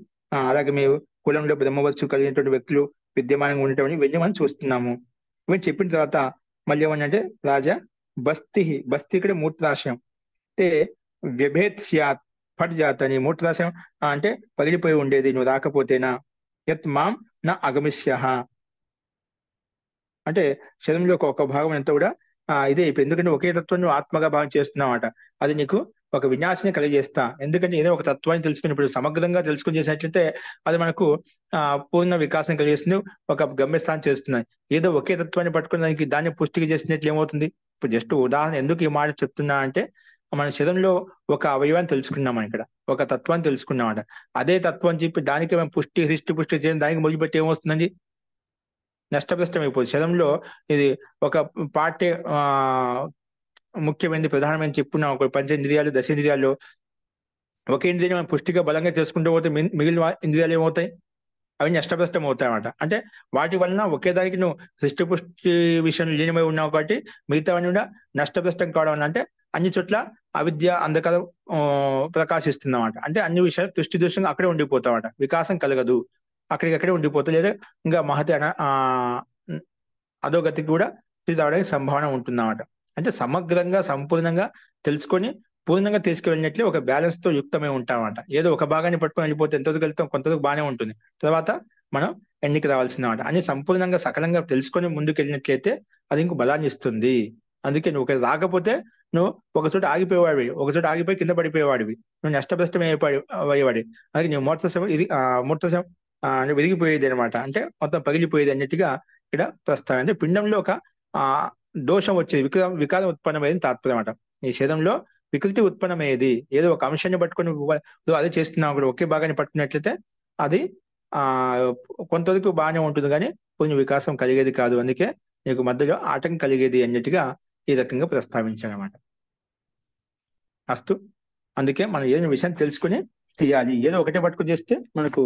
అలాగే మేము కులంలో బ్రహ్మవచ్చు కలిగినటువంటి వ్యక్తులు విద్యమానంగా ఉండటం అని ఇవన్నీ మనం చూస్తున్నాము. ఇవన్నీ చెప్పిన తర్వాత మళ్ళీ ఏమన్నంటే రాజా బస్తి ఇక్కడ మూత్రాశయం అంటే వ్యభేత్ స్యాత్ ఫట్ జాత్ అని, మూత్రాశయం అంటే పగిలిపోయి ఉండేది నువ్వు రాకపోతేనా, యత్ మాం నా అగమిష్యః అంటే శరీరంలో ఒక భాగం అంతా కూడా ఇదే అయిపోయింది. ఎందుకంటే ఒకే తత్వం నువ్వు ఆత్మగా భావం చేస్తున్నావట, అది నీకు ఒక వినాశని కలిగజేస్తా. ఎందుకంటే ఏదో ఒక తత్వాన్ని తెలుసుకుని ఇప్పుడు సమగ్రంగా తెలుసుకుని చేసినట్లయితే అది మనకు పూర్ణ వికాసం కలిగేస్తుంది, ఒక గమ్యస్థానం చేస్తున్నాయి. ఏదో ఒకే తత్వాన్ని పట్టుకుని దాన్ని పుష్టిగా చేసినట్లు ఏమవుతుంది? ఇప్పుడు జస్ట్ ఉదాహరణ ఎందుకు ఈ మాట చెప్తున్నా అంటే, మన శరీరంలో ఒక అవయవాన్ని తెలుసుకున్నాం, ఇక్కడ ఒక తత్వాన్ని తెలుసుకున్నామట. అదే తత్వం చెప్పి దానికి మనం పుష్టి చేయడం, దానికి మొదలుపెట్టి ఏమొస్తుందండి? నష్టభ్రష్టం అయిపోతుంది. శరీరంలో ఇది ఒక పార్టీ ముఖ్యమైనది, ప్రధానమైన చెప్పున్నాం. ఒక పంచేంద్రియాలు, దశేంద్రియాల్లో ఒక ఇంద్రియాన్ని మనం పుష్టిగా బలంగా చేసుకుంటూ పోతే మిగిలిన ఇంద్రియాలు ఏమవుతాయి? అవి నష్టభ్రష్టం అవుతాయి అన్నమాట. అంటే వాటి వలన ఒకే దానికి నువ్వు హృష్టిపుష్టి విషయంలో లీనమై ఉన్నావు కాబట్టి మిగతావన్నీ కూడా నష్టభ్రష్టం కావడం అంటే అన్ని చోట్ల అవిద్య అంధకారం ప్రకాశిస్తుందన్నమాట. అంటే అన్ని విషయాలు దృష్టి దృశ్యంగా అక్కడే ఉండిపోతామట, వికాసం కలగదు, అక్కడికక్కడే ఉండిపోతుంది. లేదా ఇంకా మహతి అధోగతికి కూడా రావడానికి సంభావన ఉంటుందన్నమాట. అంటే సమగ్రంగా సంపూర్ణంగా తెలుసుకొని పూర్ణంగా తీసుకువెళ్ళినట్లే ఒక బ్యాలెన్స్ తో యుక్తమై ఉంటామన్నమాట. ఏదో ఒక భాగాన్ని పట్టుకొని వెళ్ళిపోతే ఎంతవరకు వెళ్తాం, కొంతవరకు బాగానే ఉంటుంది, తర్వాత మనం ఎన్నికి రావాల్సిందన్నమాట. అని సంపూర్ణంగా సకలంగా తెలుసుకొని ముందుకు వెళ్ళినట్లయితే అది ఇంకో బలాన్ని ఇస్తుంది. అందుకే నువ్వు ఇక్కడ రాకపోతే నువ్వు ఒకచోట ఆగిపోయేవాడివి, ఒకచోట ఆగిపోయి కింద పడిపోయేవాడివి, నువ్వు నష్టభ్రష్టం అయ్యేవాడి. అలాగే నువ్వు మూర్తశం విరిగిపోయేది అనమాట, అంటే మొత్తం పగిలిపోయేది అన్నట్టుగా ఇక్కడ ప్రస్తావన. అంటే పిండంలో ఒక దోషం వచ్చేది, వికారం ఉత్పన్నమయ్యేది తాత్పర్యం అన్నమాట. ఈ శరీరంలో వికృతి ఉత్పన్నమయ్యేది, ఏదో ఒక అంశాన్ని పట్టుకొని అదే చేస్తున్నావు కూడా ఒకే భాగాన్ని పట్టుకున్నట్లయితే అది కొంతవరకు బాగానే ఉంటుంది, కానీ కొంచెం వికాసం కలిగేది కాదు. అందుకే నీకు మధ్యలో ఆటంకం కలిగేది అన్నట్టుగా ఈ రకంగా ప్రస్తావించాలన్నమాట. అస్తు, అందుకే మనం ఏదైనా విషయం తెలుసుకుని చేయాలి. ఏదో ఒకటే పట్టుకుని చేస్తే మనకు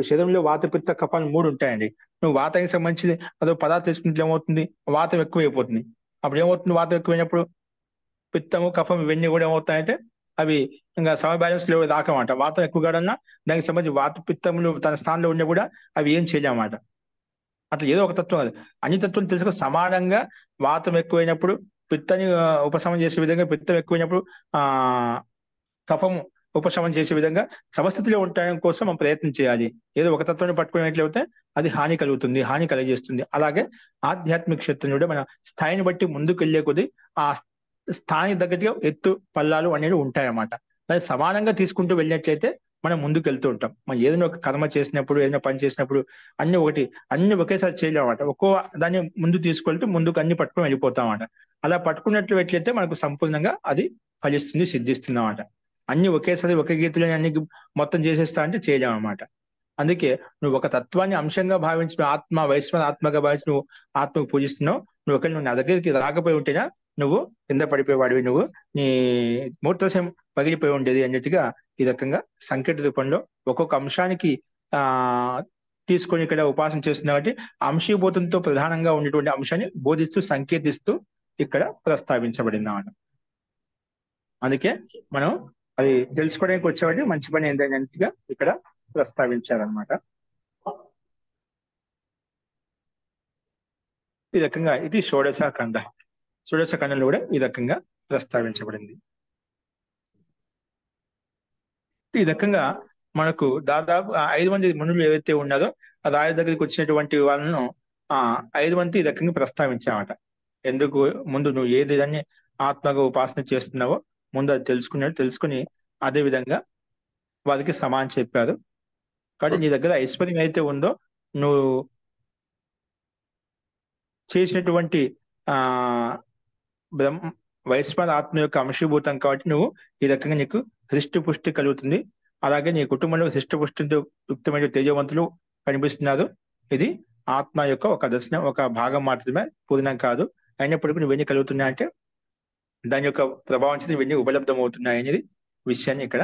శరీరంలో వాత, పిత్త, కఫాలు 3 ఉంటాయండి. నువ్వు వాతానికి సంబంధించి అదో పదార్థం తెలుసుకుంటే ఏమవుతుంది? వాతం ఎక్కువైపోతుంది. అప్పుడు ఏమవుతుంది? వాతం ఎక్కువైనప్పుడు పిత్తము, కఫం ఇవన్నీ కూడా ఏమవుతాయంటే అవి ఇంకా సమ బ్యాలెన్స్ లో దాకమాట. వాతం ఎక్కువ కాడన్నా దానికి సంబంధించి వాత పిత్తములు తన స్థానంలో ఉన్నా కూడా అవి ఏం చేయలేమాట. అట్లా ఏదో ఒక తత్వం కాదు, అన్ని తత్వం తెలుసుకొని సమానంగా వాతం ఎక్కువైనప్పుడు పిత్తని ఉపశమనం చేసే విధంగా, పిత్తం ఎక్కువైనప్పుడు కఫము ఉపశమనం చేసే విధంగా సమస్థితిలో ఉండటం కోసం మనం ప్రయత్నం చేయాలి. ఏదో ఒక తత్వాన్ని పట్టుకునేట్లయితే అది హాని కలుగుతుంది, హాని కలిగజేస్తుంది. అలాగే ఆధ్యాత్మిక క్షేత్రం కూడా మన స్థాయిని బట్టి ముందుకు వెళ్ళే కొద్దీ ఆ స్థాయికి తగ్గట్టుగా ఎత్తు పల్లాలు అనేవి ఉంటాయన్నమాట. దాన్ని సమానంగా తీసుకుంటూ వెళ్ళినట్లయితే మనం ముందుకు వెళ్తూ ఉంటాం. మనం ఏదైనా ఒక కర్మ చేసినప్పుడు, ఏదైనా పని చేసినప్పుడు అన్ని ఒకేసారి చేయలేమన్నమాట. ఒక్కో దాన్ని ముందు తీసుకెళ్తూ ముందుకు అన్ని పట్టుకొని వెళ్ళిపోతాం అన్నమాట. అలా పట్టుకున్నట్లు ఎట్లయితే మనకు సంపూర్ణంగా అది ఫలిస్తుంది, సిద్ధిస్తుంది అన్నమాట. అన్ని ఒకేసారి ఒకే గీతలో అన్ని మొత్తం చేసేస్తా అంటే చేయలేమన్నమాట. అందుకే నువ్వు ఒక తత్వాన్ని అంశంగా భావించి వైశ్వర ఆత్మగా భావించి నువ్వు ఆత్మకు పూజిస్తున్నావు. నువ్వు నా దగ్గరికి రాకపోయి ఉంటేనా నువ్వు కింద పడిపోయేవాడివి, నువ్వు నీ మూత్రశయం పగిలిపోయి ఉండేది అన్నట్టుగా ఈ రకంగా సంకేత రూపంలో ఒక్కొక్క అంశానికి ఆ తీసుకొని ఇక్కడ ఉపాసన చేస్తున్నావు. కాబట్టి అంశీభూతంతో ప్రధానంగా ఉన్నటువంటి అంశాన్ని బోధిస్తూ సంకేతిస్తూ ఇక్కడ ప్రస్తావించబడింది అన్నమాట. అందుకే మనం అది తెలుసుకోవడానికి వచ్చేవాటి మంచి పని ఏంటంటే ఇక్కడ ప్రస్తావించారనమాట. ఈ రకంగా ఇది షోడశ ఖండంలో కూడా ఈ రకంగా ప్రస్తావించబడింది. ఈ రకంగా మనకు దాదాపు 5 మంది మునులు ఏవైతే ఉన్నారో ఆ రాజు దగ్గరికి వచ్చినటువంటి వాళ్ళను 5 మంది ఈ రకంగా ప్రస్తావించామట. ఎందుకు ముందు నువ్వు ఏది దాన్ని ఆత్మగా ఉపాసన చేస్తున్నావో ముందు అది తెలుసుకుని అదే విధంగా వారికి సమానం చెప్పారు. కాబట్టి నీ దగ్గర ఐశ్వర్యం అయితే ఉందో నువ్వు చేసినటువంటి వైశ్వర ఆత్మ యొక్క అంశీభూతం కాబట్టి నువ్వు ఈ రకంగా నీకు హృష్టిపుష్టి కలుగుతుంది. అలాగే నీ కుటుంబంలో హృష్టిపుష్టితో యుక్తమైన తేజవంతులు కనిపిస్తున్నారు. ఇది ఆత్మ యొక్క ఒక దర్శనం, ఒక భాగం మాత్రమే, పూర్ణం కాదు. అయినప్పటికీ నువ్వెన్ని కలుగుతున్నాయి అంటే దాని యొక్క ప్రభావం చేత ఇవన్నీ ఉపలబ్ధం అవుతున్నాయి అనేది విషయాన్ని ఇక్కడ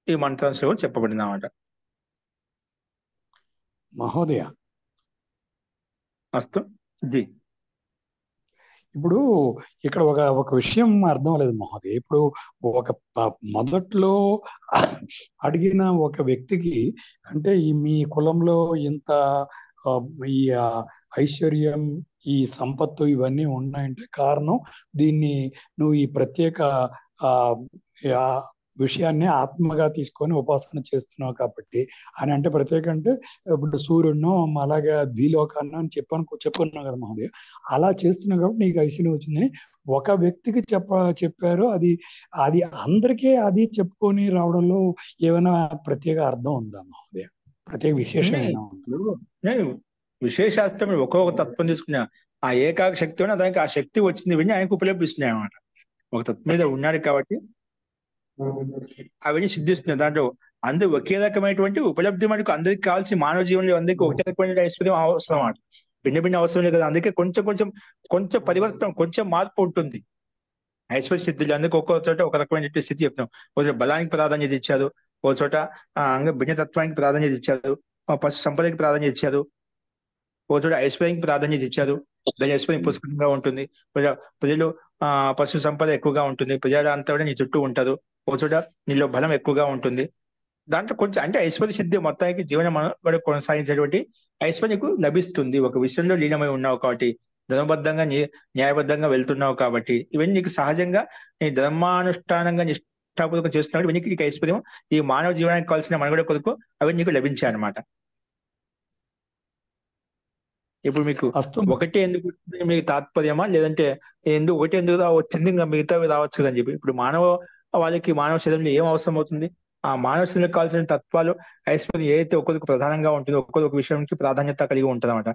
ఈ మంత్రాంశంలో చెప్పబడింది అన్నమాట. మహోదయ అస్తు జీ. ఇప్పుడు ఇక్కడ ఒక విషయం అర్థం లేదు మహోదయ. ఇప్పుడు మొదట్లో అడిగిన ఒక వ్యక్తికి అంటే మీ కులంలో ఇంత ఈ ఐశ్వర్యం, ఈ సంపత్తు ఇవన్నీ ఉన్నాయంటే కారణం దీన్ని నువ్వు ఈ ప్రత్యేక విషయాన్ని ఆత్మగా తీసుకొని ఉపాసన చేస్తున్నావు కాబట్టి అని అంటే ప్రత్యేక అంటే ఇప్పుడు సూర్యుడినో అలాగే ద్విలోకాన్నో అని చెప్పుకున్నావు కదా మహోదయ. అలా చేస్తున్నావు కాబట్టి నీకు ఐశ్వర్యం వచ్చిందని ఒక వ్యక్తికి చెప్పారు. అది అందరికీ అది చెప్పుకొని రావడంలో ఏమైనా ప్రత్యేక అర్థం ఉందా మహోదయ? ప్రత్యేక విశేషమైన విశేషార్థం ఒక్కొక్క తత్వం తీసుకున్నా ఆ ఏకాక శక్తి దానికి ఆ శక్తి వచ్చింది విని ఆయనకు ఉపలభిస్తున్నాయి అన్నమాట. ఒక తత్వం మీద ఉన్నాడు కాబట్టి అవన్నీ సిద్ధిస్తున్నాయి. దాంట్లో అందరూ ఒకే రకమైనటువంటి ఉపలబ్ధి మనకు అందరికి కావాల్సి మానవ జీవనంలో అందరికీ ఒకే రకమైన ఐశ్వర్యం అవసరం అన్నమాట. భిన్న అవసరం లేదు కదా. అందుకే కొంచెం పరివర్తనం, కొంచెం మార్పు ఉంటుంది ఐశ్వర్య సిద్ధిలో. అందుకే ఒక్కో చోట ఒక రకమైన స్థితి చెప్తాం. ఒక చోట బలానికి ప్రాధాన్యత ఇచ్చారు, ఒక చోట భిన్నతత్వానికి ప్రాధాన్యత ఇచ్చారు, పశు సంపదకి ప్రాధాన్యత ఇచ్చారు, ఒక చోట ఐశ్వర్యానికి ప్రాధాన్యత ఇచ్చారు. దాని ఐశ్వర్యం పుష్కలంగా ఉంటుంది. ప్రజలు పశు సంపద ఎక్కువగా ఉంటుంది, ప్రజలు అంతా కూడా నీ చుట్టూ ఉంటారు. ఒక చోట నీలో బలం ఎక్కువగా ఉంటుంది. దాంట్లో కొంచెం అంటే ఐశ్వర్య సిద్ధి మొత్తానికి జీవనం కొనసాగించేటువంటి ఐశ్వర్యకు లభిస్తుంది. ఒక విషయంలో లీనమై ఉన్నావు కాబట్టి, ధర్మబద్ధంగా న్యాయబద్ధంగా వెళ్తున్నావు కాబట్టి, ఇవన్నీ నీకు సహజంగా నీ ధర్మానుష్ఠానంగా నిష్ఠాపూర్వకం చేస్తున్నావు. ఇవన్నీ నీకు ఐశ్వర్యం, ఈ మానవ జీవనానికి కావాల్సిన మనుగడ కొరకు అవన్నీ నీకు లభించాయి అన్నమాట. ఇప్పుడు మీకు ఒకటే ఎందుకు మీకు తాత్పర్యమా, లేదంటే ఒకటే ఎందుకు వచ్చింది ఇంకా మిగతా రావచ్చు అని చెప్పి. ఇప్పుడు మానవ శరీరంలో ఏం అవసరం అవుతుంది? ఆ మానవ శరీరంలో కావాల్సిన తత్వాలు ఐశ్వర్యం ఏదైతే ఒక్కొక్క ప్రధానంగా ఉంటుందో ఒక్కొక్క విషయానికి ప్రాధాన్యత కలిగి ఉంటుంది అన్నమాట.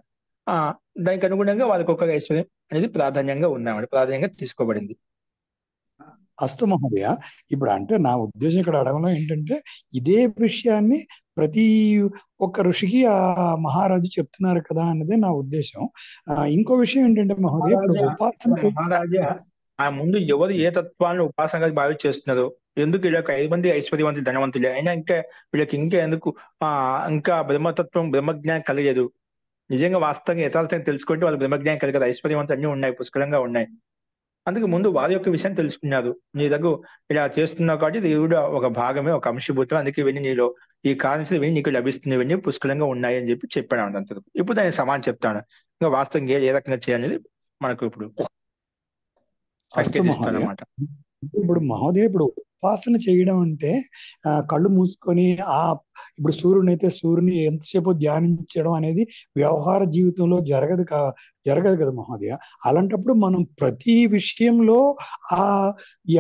దానికి అనుగుణంగా వాళ్ళకి ఒక్కొక్క ఐశ్వర్యం అనేది ప్రాధాన్యంగా ఉందన్నమాట, ప్రాధాన్యంగా తీసుకోబడింది. అస్తు మహోదయ. ఇప్పుడు అంటే నా ఉద్దేశం ఇక్కడ అడగడం ఏంటంటే ఇదే విషయాన్ని ప్రతి ఒక్క ఋషికి ఆ మహారాజు చెప్తున్నారు కదా అన్నదే నా ఉద్దేశం. ఇంకో విషయం ఏంటంటే మహోదయ, మహారాజా ఆ ముందు ఎవరు ఏ తత్వాలను ఉపాసనగా భావించి చేస్తున్నారు, ఎందుకు వీళ్ళకి 5 మంది ఐశ్వర్యవంతులు ధనవంతులు అయినా ఇంకా వీళ్ళకి ఎందుకు ఇంకా బ్రహ్మజ్ఞానం కలిగలేదు. నిజంగా వాస్తవంగా యథార్థంగా తెలుసుకుంటే వాళ్ళు బ్రహ్మజ్ఞానం కలిగదు. ఐశ్వర్యవంతులు అన్ని ఉన్నాయి, పుష్కలంగా ఉన్నాయి. అందుకు ముందు వారి యొక్క విషయం తెలుసుకున్నారు. నీ దగ్గర ఇలా చేస్తున్నావు కాబట్టి ఇది కూడా ఒక భాగమే, ఒక అంశభూతం. అందుకే ఇవన్నీ నీలో ఈ కారణం ఇవన్నీ నీకు లభిస్తుంది, ఇవన్నీ పుష్కలంగా ఉన్నాయి అని చెప్పాడు అంత. ఇప్పుడు దానికి సమానం చెప్తాను. ఇంకా వాస్తవంగా ఏ రకంగా చేయాలనేది మనకు ఇప్పుడు సంకేతిస్తాను అన్నమాట. ఇప్పుడు మహోదయ, ఇప్పుడు ఉపాసన చేయడం అంటే కళ్ళు మూసుకొని ఇప్పుడు సూర్యుని అయితే సూర్యుని ఎంతసేపు ధ్యానించడం అనేది వ్యవహార జీవితంలో జరగదు కదా మహోదయ. అలాంటప్పుడు మనం ప్రతి విషయంలో ఆ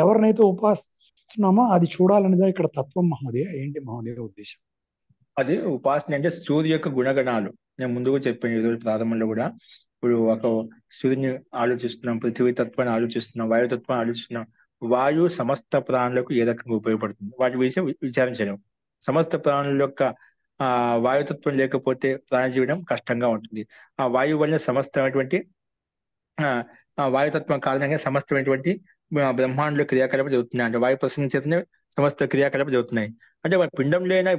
ఎవరినైతే ఉపాసిస్తున్నామో అది చూడాలనేదా ఇక్కడ తత్వం మహోదయ? ఏంటి మహోదయ ఉద్దేశం? అది ఉపాసన అంటే సూర్య యొక్క గుణగణాలు. నేను ముందుగా చెప్పాను ఈరోజు ప్రారంభంలో కూడా. ఇప్పుడు ఒక సూర్యుని ఆలోచిస్తున్నాం, పృథ్వీ తత్వాన్ని ఆలోచిస్తున్నాం, వాయుతత్వాన్ని ఆలోచిస్తున్నాం. వాయువు సమస్త ప్రాణులకు ఏ రకంగా ఉపయోగపడుతుంది వాటి విషయం విచారించడం. సమస్త ప్రాణుల యొక్క వాయుతత్వం లేకపోతే ప్రాణజీవనం కష్టంగా ఉంటుంది. ఆ వాయువు వల్ల సమస్తమైనటువంటి వాయుతత్వం కారణంగా సమస్తమైనటువంటి బ్రహ్మాండంలో క్రియాకలాపాలు జరుగుతున్నాయి. అంటే వాయు ప్రసరణ చేతనే సమస్త క్రియాకలాపాలు జరుగుతున్నాయి. అంటే మన పిండం లేని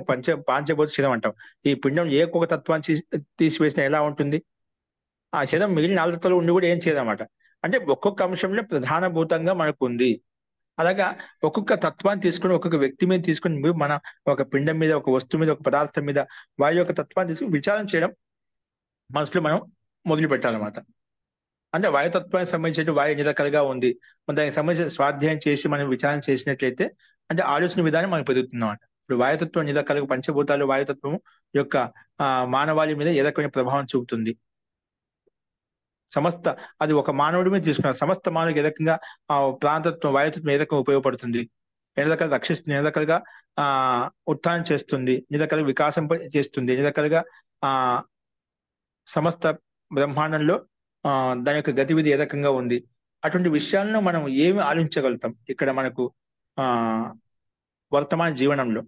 పాంచభూత శరీరం అంటాం. ఈ పిండం ఏ ఒక్కొక్క తత్వాన్ని తీసివేసినా ఎలా ఉంటుంది? ఆ శరీరం మిగిలిన 4 తత్వాలు ఉండి కూడా ఏం చేయదన్నమాట. అంటే ఒక్కొక్క అంశంలో ప్రధానభూతంగా మనకు ఉంది. అలాగా ఒక్కొక్క తత్వాన్ని తీసుకుని, ఒక్కొక్క వ్యక్తి మీద తీసుకుని, మన ఒక పిండం మీద, ఒక వస్తువు మీద, ఒక పదార్థం మీద వాయు యొక్క తత్వాన్ని తీసుకుని విచారం చేయడం మనసులో మనం మొదలు పెట్టాలన్నమాట. అంటే వాయుతత్వానికి సంబంధించిన వాయు ఎన్ని రకాలుగా ఉంది, దానికి సంబంధించిన స్వాధ్యాయం చేసి మనం విచారణ చేసినట్లయితే అంటే ఆలోచన విధానం మనకు పెరుగుతుంది అన్నమాట. ఇప్పుడు వాయుతత్వం ఎన్ని రకాలుగా, పంచభూతాలు వాయుతత్వం యొక్క మానవాళి మీద ఏ రకమైన ప్రభావం చూపుతుంది, సమస్త అది ఒక మానవుడి మీద తీసుకున్నారు. సమస్త మానవుడికి ఏ రకంగా ఆ ప్రాణతత్వం వాయుతత్వం ఏ రకంగా ఉపయోగపడుతుంది, ఎన్ని రకాలుగా రక్షిస్తుంది, ఎన్ని రకాలుగా ఉత్థానం చేస్తుంది, ఎన్ని రకాలుగా వికాసం చేస్తుంది, ఎన్ని రకాలుగా సమస్త బ్రహ్మాండంలో దాని యొక్క గతివిధి ఏ రకంగా ఉంది, అటువంటి విషయాలను మనం ఏమి ఆలోచించగలుగుతాం ఇక్కడ మనకు వర్తమాన జీవనంలో.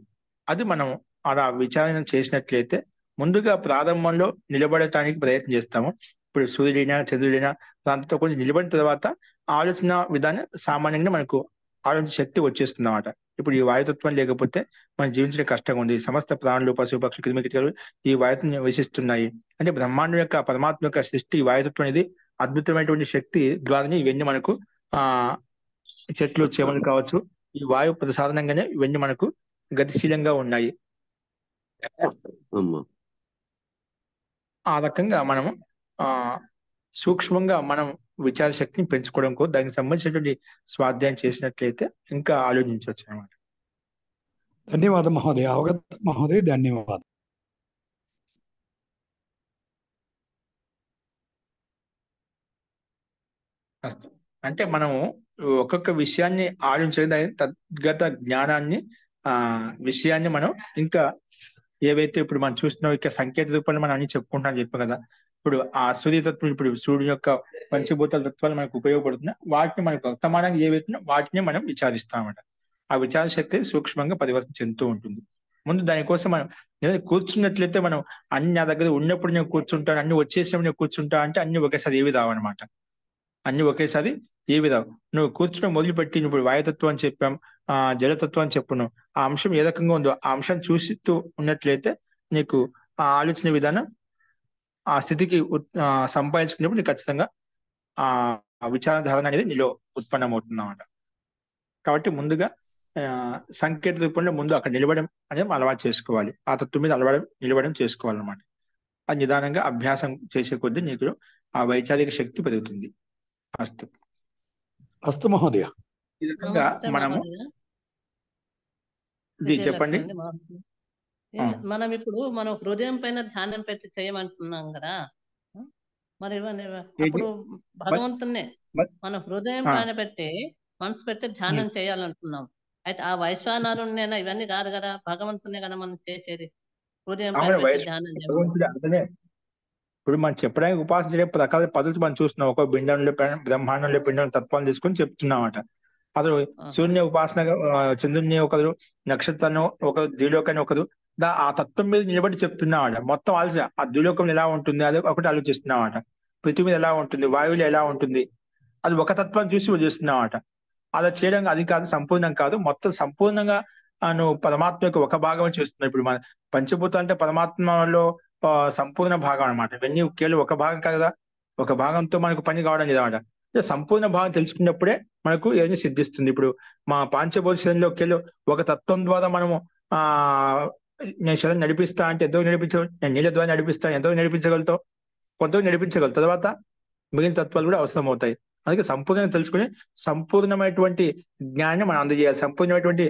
అది మనం అలా విచారణ చేసినట్లయితే ముందుగా ప్రారంభంలో నిలబడటానికి ప్రయత్నం చేస్తాము. ఇప్పుడు సూర్యుడైనా చంద్రుడైనా దాంతో కొంచెం నిలబడిన తర్వాత ఆలోచన విధానం సామాన్యంగా మనకు ఆలోచన శక్తి వచ్చేస్తుంది అన్నమాట. ఇప్పుడు ఈ వాయుతత్వం లేకపోతే మనం జీవించడం కష్టంగా ఉంది. సమస్త ప్రాణులు, పశు పక్షులు, క్రిమికీటకాలు ఈ వాయుత్వం నివసిస్తున్నాయి. అంటే బ్రహ్మాండం యొక్క పరమాత్మ యొక్క సృష్టి వాయుతత్వం అనేది అద్భుతమైనటువంటి శక్తి ద్వారానే ఇవన్నీ మనకు చెట్లు చేమలు కావచ్చు, ఈ వాయు ప్రసారణంగానే ఇవన్నీ మనకు గతిశీలంగా ఉన్నాయి. ఆ రకంగా మనము సూక్ష్మంగా మనం విచార శక్తిని పెంచుకోవడం కోసం దానికి సంబంధించినటువంటి స్వాధ్యాయం చేసినట్లయితే ఇంకా ఆలోచించవచ్చు అనమాట. ధన్యవాదం మహోదయ. అవగత మహోదయ, ధన్యవాదాలు. అంటే మనము ఒక్కొక్క విషయాన్ని ఆలోచించే తద్గత జ్ఞానాన్ని విషయాన్ని మనం ఇంకా ఏవైతే ఇప్పుడు మనం చూస్తున్నాం ఇక్కడ సంకేత రూపంలో మనం అన్ని చెప్పుకుంటాం చెప్పాం కదా. ఇప్పుడు ఆ సూర్యతత్వం, ఇప్పుడు సూర్యుని యొక్క పంచభూతాల తత్వాలు మనకు ఉపయోగపడుతున్నాయి. వాటిని మనకు వర్తమానంగా ఏవైతే వాటిని మనం విచారిస్తామన్నమాట. ఆ విచార శక్తి సూక్ష్మంగా పరివర్తన చెందుతూ ఉంటుంది. ముందు దానికోసం మనం కూర్చున్నట్లయితే మనం అన్ని నా దగ్గర ఉన్నప్పుడు నేను కూర్చుంటాను, అన్ని వచ్చేసినప్పుడు నేను కూర్చుంటా అంటే అన్ని ఒకేసారి ఏవి రావన్నమాట. అన్ని ఒకేసారి ఏవి రావు. నువ్వు కూర్చుని మొదలుపెట్టి ఇప్పుడు వాయుతత్వం అని చెప్పాం, జలతత్వం అని చెప్పును, ఆ అంశం ఏ రకంగా ఉందో ఆ అంశం చూస్తూ ఉన్నట్లయితే నీకు ఆ ఆలోచన విధానం ఆ స్థితికి సంపాదించుకున్నప్పుడు నీకు ఖచ్చితంగా ఆ విచారధారణ అనేది నీలో ఉత్పన్నమవుతుంది అన్నమాట. కాబట్టి ముందుగా సంకేత రూపంలో ముందు అక్కడ నిలబడడం అనేది అలవాటు చేసుకోవాలి. ఆ తత్వం మీద నిలబడడం చేసుకోవాలన్నమాట. అది నిదానంగా అభ్యాసం చేసే కొద్దీ నీకు ఆ వైచారిక శక్తి పెరుగుతుంది. అస్తు అస్తు మహోదయ. ఈ రకంగా మనము చెప్పండి. మనం ఇప్పుడు మనం హృదయం పైన ధ్యానం పెట్టి చేయమంటున్నాం కదా, మరి అప్పుడు భగవంతున్నే మన హృదయం పైన పెట్టి మనసు పెట్టి ధ్యానం చేయాలంటున్నాం. అయితే ఆ వైశ్వానరుణ్ణేనా? ఇవన్నీ కాదు కదా, భగవంతునే కదా మనం చేసేది. హృదయం పైన పెట్టి ధ్యానం చేయడం. ఇప్పుడు మనం చెప్పడానికి ఉపాసన రకాల పద్ధతి మనం చూస్తున్నాం. ఒక పిండంలో బ్రహ్మాండంలో పిండం తత్వాన్ని తీసుకొని చెప్తున్నామట. అతను సూర్యుని ఉపాసనగా, చంద్రుని ఒకరు, నక్షత్రాన్ని ఒకరు, ద్విలోకాన్ని ఒకరు, ఆ తత్వం మీద నిలబడి చెప్తున్నామట. మొత్తం ఆలోచన ఆ ద్విలోకం ఎలా ఉంటుంది అది ఒకటి ఆలోచిస్తున్నామట. పృథ్వీ మీద ఎలా ఉంటుంది, వాయువులు ఎలా ఉంటుంది, అది ఒక తత్వాన్ని చూసి చేస్తున్నామట. అలా చేయడం అది కాదు, సంపూర్ణం కాదు. మొత్తం సంపూర్ణంగా నువ్వు పరమాత్మ యొక్క ఒక భాగం చేస్తున్నావు. ఇప్పుడు మన పంచభూతం అంటే పరమాత్మలో సంపూర్ణ భాగం అనమాట. ఇవన్నీ కేవలం ఒక భాగం కదా, ఒక భాగంతో మనకు పని కావడం లేదన్నమాట. సంపూర్ణ భాగం తెలుసుకున్నప్పుడే మనకు ఏదైనా సిద్ధిస్తుంది. ఇప్పుడు మా పాంచభూత శరీరంలో కేవలం ఒక తత్వం ద్వారా మనము నేను శరీరం నడిపిస్తా అంటే ఎంతో నడిపించగలవు, నేను నీళ్ళ ద్వారా నడిపిస్తాను ఎంతో నడిపించగలుగుతావు, కొంత నడిపించగలవు. తర్వాత మిగిలిన తత్వాలు కూడా అవసరం అవుతాయి. అందుకే సంపూర్ణంగా తెలుసుకుని సంపూర్ణమైనటువంటి జ్ఞానాన్ని మనం అందజేయాలి. సంపూర్ణమైనటువంటి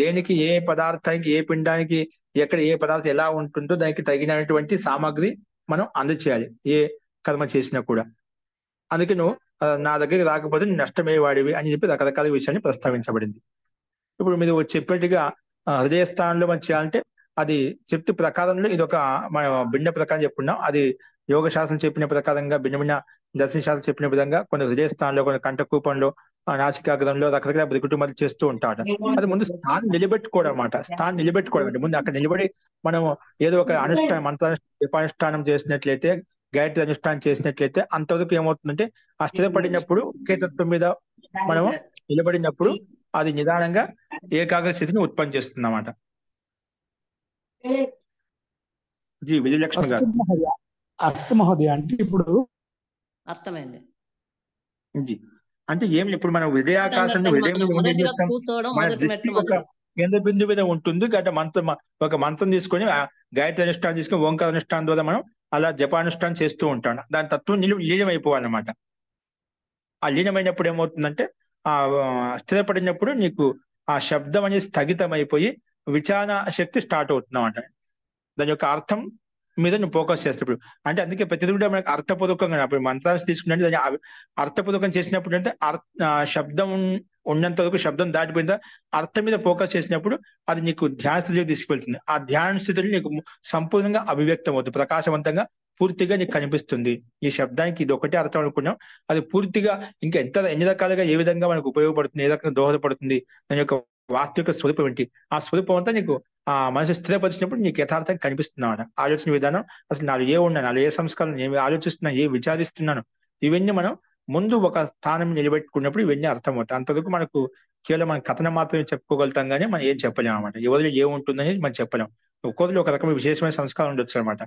దేనికి ఏ పదార్థానికి ఏ పిండానికి ఎక్కడ ఏ పదార్థం ఎలా ఉంటుందో దానికి తగినటువంటి సామాగ్రి మనం అందజేయాలి ఏ కర్మ చేసినా కూడా. అందుకే నువ్వు నా దగ్గరికి రాకపోతే నువ్వు నష్టమయ్యేవాడివి అని చెప్పి రకరకాల విషయాన్ని ప్రస్తావించబడింది. ఇప్పుడు మీరు చెప్పినట్టుగా హృదయ స్థానంలో మనం చేయాలంటే అది చెప్తూ ప్రకారంలో ఇది ఒక మన భిన్న ప్రకారం చెప్పుకున్నాం. అది యోగ శాస్త్రం చెప్పిన ప్రకారంగా భిన్న భిన్న దర్శన శాస్త్రం చెప్పిన విధంగా కొన్ని హృదయ స్థానంలో కొన్ని కంఠకూపంలో నాసికాగ్రంలో రకరకాల బ్రికుటుమలు చేస్తూ ఉంటాడు. అది ముందు స్థానం నిలబెట్టుకోవడం అన్నమాట. స్థానం నిలబెట్టుకోవడం అంటే ముందు అక్కడ నిలబడి మనం ఏదో ఒక అనుష్ఠానం మంత్రానుష్ఠానం చేసినట్లయితే గాయత్రి అనుష్ఠానం చేసినట్లయితే అంతవరకు ఏమవుతుందంటే ఆ స్థిరపడినప్పుడు ఒకే తత్వం మీద మనము నిలబడినప్పుడు అది నిదానంగా ఏకాగ్ర స్థితిని ఉత్పత్తి చేస్తుంది అన్నమాట. జీ విజయలక్ష్మి గారు. అస్త మహోదయ అంటే ఇప్పుడు అర్థమైంది. జీ అంటే ఏం ఇప్పుడు మనం హృదయాకాశంలో హృదయం మీద ఏం చేస్తాం, మన దృష్టి ఒక కేంద్ర బిందు మీద ఉంటుంది. గట్ట మంత్రం ఒక మంత్రం తీసుకొని గాయత్రి అనుష్ఠానం తీసుకొని ఓంకార అనుష్ఠానం ద్వారా మనం అలా జపానుష్ఠానం చేస్తూ ఉంటాం. దాని తత్వం లీనమైపోవాలన్నమాట. ఆ లీనమైనప్పుడు ఏమవుతుందంటే ఆ స్థిరపడినప్పుడు నీకు ఆ శబ్దం అనేది స్థగితమైపోయి విచారణ శక్తి స్టార్ట్ అవుతుంది అన్నమాట. దాని యొక్క అర్థం మీద నువ్వు ఫోకస్ చేసేటప్పుడు అంటే అందుకే ప్రతిదీ కూడా మనకి అర్థపూర్వకంగా అప్పుడు మంత్రాన్ని తీసుకుంటే దాన్ని అర్థపూర్వకం చేసినప్పుడు అంటే శబ్దం ఉన్నంత వరకు శబ్దం దాటిపోయిందా అర్థం మీద ఫోకస్ చేసినప్పుడు అది నీకు ధ్యాన స్థితిలోకి తీసుకెళ్తుంది. ఆ ధ్యాన స్థితిలో నీకు సంపూర్ణంగా అభివ్యక్తం అవుతుంది, ప్రకాశవంతంగా పూర్తిగా నీకు కనిపిస్తుంది. ఈ శబ్దానికి ఇది ఒకటే అర్థం అనుకున్నాం, అది పూర్తిగా ఇంకా ఎన్ని రకాలుగా ఏ విధంగా మనకు ఉపయోగపడుతుంది, ఏ రకంగా దోహదపడుతుంది, దాని యొక్క వాస్తవిక స్వరూపం ఏంటి, ఆ స్వరూపం అంతా నీకు ఆ మనసు స్థిరపరిచినప్పుడు నీకు యథార్థంగా కనిపిస్తున్నాను. ఆలోచన విధానం అసలు నాలో ఏ ఉన్నాను, నాలో ఏ సంస్కారం, ఏమి ఆలోచిస్తున్నాను, ఏ విచారిస్తున్నాను, ఇవన్నీ మనం ముందు ఒక స్థానం నిలబెట్టుకున్నప్పుడు ఇవన్నీ అర్థమవుతాయి. అంతవరకు మనకు కేవలం మన కథనం మాత్రమే చెప్పుకోగలుగుతాం కానీ మనం ఏం చెప్పలేము అనమాట. ఎవరిలో ఏముంటుందని మనం చెప్పలేం. ఒక్కొక్కరిలో ఒక రకమైన విశేషమైన సంస్కారం ఉండొచ్చు అనమాట.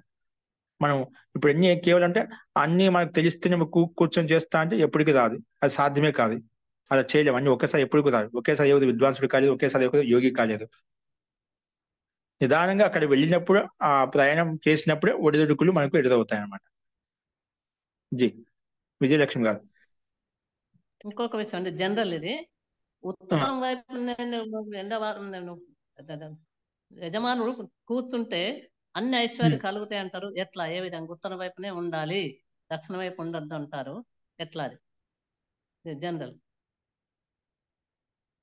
మనం ఇప్పుడు ఎన్ని కేవలం అంటే అన్ని మనకు తెలిస్తేనే కూర్చొని చేస్తా అంటే ఎప్పటికీ రాదు, అది సాధ్యమే కాదు, అలా చేయలేము. అన్ని ఒకేసారి ఎప్పటికీ రాదు. ఒకేసారి ఎవరు విద్వాంసుడు కాలేదు, ఒకేసారి ఎవరు యోగి కాలేదు. నిదానంగా అక్కడ వెళ్ళినప్పుడు ఆ ప్రయాణం చేసినప్పుడే ఒడిదుడుకులు మనకు ఎదురవుతాయి అన్నమాట. జీ విజయలక్ష్మి గారు. ఇంకొక విషయం అంటే జనరల్ ఇది ఉత్తరం వైపు యజమానుడు కూర్చుంటే అన్ని ఐశ్వర్యం కలుగుతాయి అంటారు. ఎట్లా, ఏ విధంగా? ఉత్తరం వైపునే ఉండాలి, దక్షిణ వైపు ఉండద్దు అంటారు. ఎట్లా అది జనరల్?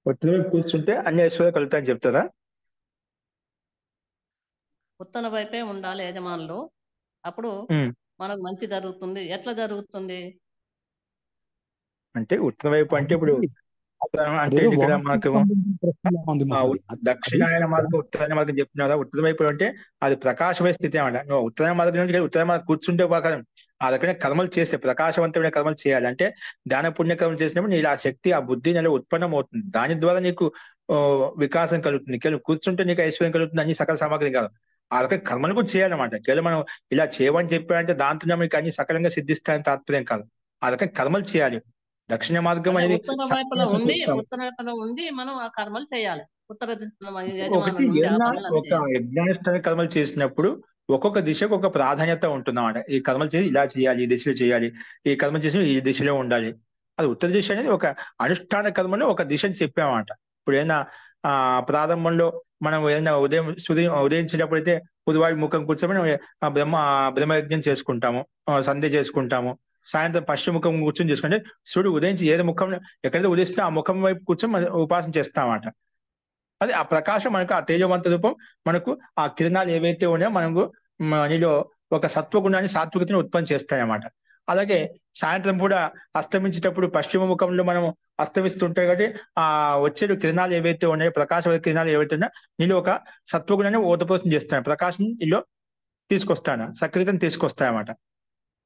ఉత్తరం వైపు కూర్చుంటే అన్ని ఐశ్వర్యాలు కలుగుతాయని చెప్తారా? ఉత్తరం వైపే ఉండాలి యజమానులు, అప్పుడు మనకు మంచి జరుగుతుంది. ఎట్లా జరుగుతుంది అంటే ఉత్తరం వైపు అంటే ఇప్పుడు అంటే ఇక్కడ మనకు దక్షిణాయన మార్గం ఉత్తరాయణ మార్గం చెప్తున్నారా? ఉత్తర వైపు అంటే అది ప్రకాశమైన స్థితి అన్నమాట. నువ్వు ఉత్తరాయణ మార్గం నుంచి ఉత్తరాయణ మార్గం కూర్చుంటే ఆ రకమైన కర్మలు చేస్తే ప్రకాశవంతమైన కర్మలు చేయాలి. అంటే దాన పుణ్య కర్మలు చేసినప్పుడు నీ ఆ శక్తి ఆ బుద్ధి నెల ఉత్పన్నం అవుతుంది. దాని ద్వారా నీకు వికాసం కలుగుతుంది. కేవలం కూర్చుంటే నీకు ఐశ్వర్యం కలుగుతుంది, అన్ని సకల సామాగ్రి కాదు. ఆ రకమైన కర్మలు కూడా చేయాలన్నమాట. కేవలం మనం ఇలా చేయమని చెప్పాలంటే దాంతో మీకు అన్ని సకలంగా సిద్ధిస్తాయని తాత్పర్యం కాదు. ఆ రకమైన కర్మలు చేయాలి. దక్షిణ మార్గం అనేది ఉత్తర వైపులో ఉండి మనం ఆ కర్మలు చేయాలి. ఒకటి ఏదైనా ఒక యజ్ఞానుష్ఠాన కర్మలు చేసినప్పుడు ఒక్కొక్క దిశకు ఒక ప్రాధాన్యత ఉంటుందన్నమాట. ఈ కర్మలు చేసి ఇలా చేయాలి, ఈ దిశలో చేయాలి, ఈ కర్మ చేసి ఈ దిశలో ఉండాలి. అది ఉత్తర దిశ అనేది ఒక అనుష్ఠాన కర్మలో ఒక దిశని చెప్పామన్నమాట. ఇప్పుడు ఏదైనా ప్రారంభంలో మనం ఏదైనా ఉదయించేటప్పుడు అయితే పొదువాడి ముఖం కూర్చొని బ్రహ్మయజ్ఞం చేసుకుంటాము, సంధ్య చేసుకుంటాము. సాయంత్రం పశ్చిమ ముఖం కూర్చొని చేసుకుంటే సూర్యుడు ఉదయించి ఏదో ముఖం ఎక్కడైతే ఉదయిస్తుందో ఆ ముఖం వైపు కూర్చొని మనం ఉపాసన చేస్తామన్నమాట. అది ఆ ప్రకాశం మనకు ఆ తేజవంత రూపం మనకు ఆ కిరణాలు ఏవైతే ఉన్నాయో మనకు మనలో ఒక సత్వగుణాన్ని సాత్వికతను ఉత్పత్తి చేస్తాయన్నమాట. అలాగే సాయంత్రం కూడా అస్తమించేటప్పుడు పశ్చిమ ముఖంలో మనం అస్తమిస్తుంటాయి కాబట్టి ఆ వచ్చే కిరణాలు ఏవైతే ఉన్నాయో ప్రకాశ కిరణాలు ఏవైతే ఉన్నాయో నీలో ఒక సత్వగుణాన్ని ఓతపోతం చేస్తాను, ప్రకాశం నీలో తీసుకొస్తాను, సక్రియతను తీసుకొస్తాయన్నమాట.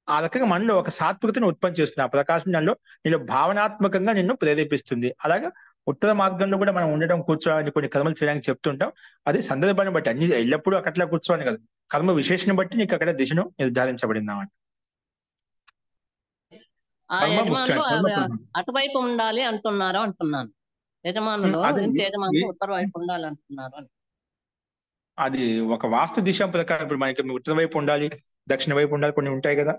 ఆ రకంగా మనలో ఒక సాత్వికతను ఉత్పత్తి చేస్తుంది. ఆ ప్రకాశం నీలో భావనాత్మకంగా నిన్ను ప్రేరేపిస్తుంది. అలాగే ఉత్తర మార్గంలో కూడా మనం ఉండడం, కూర్చోవాలని, కొన్ని కర్మలు చేయడానికి చెప్తుంటాం. అది సందర్భాన్ని బట్టి, అన్ని ఎల్లప్పుడూ అట్లా కూర్చోవాలి కదా, కర్మ విశేషణ బట్టి నీకు అక్కడ దిశను నిర్ధారించబడింది అన్నమాట. అటువైపు ఉండాలి అంటున్నాను. యజమానులు ఉత్తర వైపు ఉండాలి అంటున్నారు అని. అది ఒక వాస్తు దిశ ప్రకారం ఇప్పుడు మనకి ఉత్తర వైపు ఉండాలి, దక్షిణ వైపు ఉండాలి, కొన్ని ఉంటాయి కదా.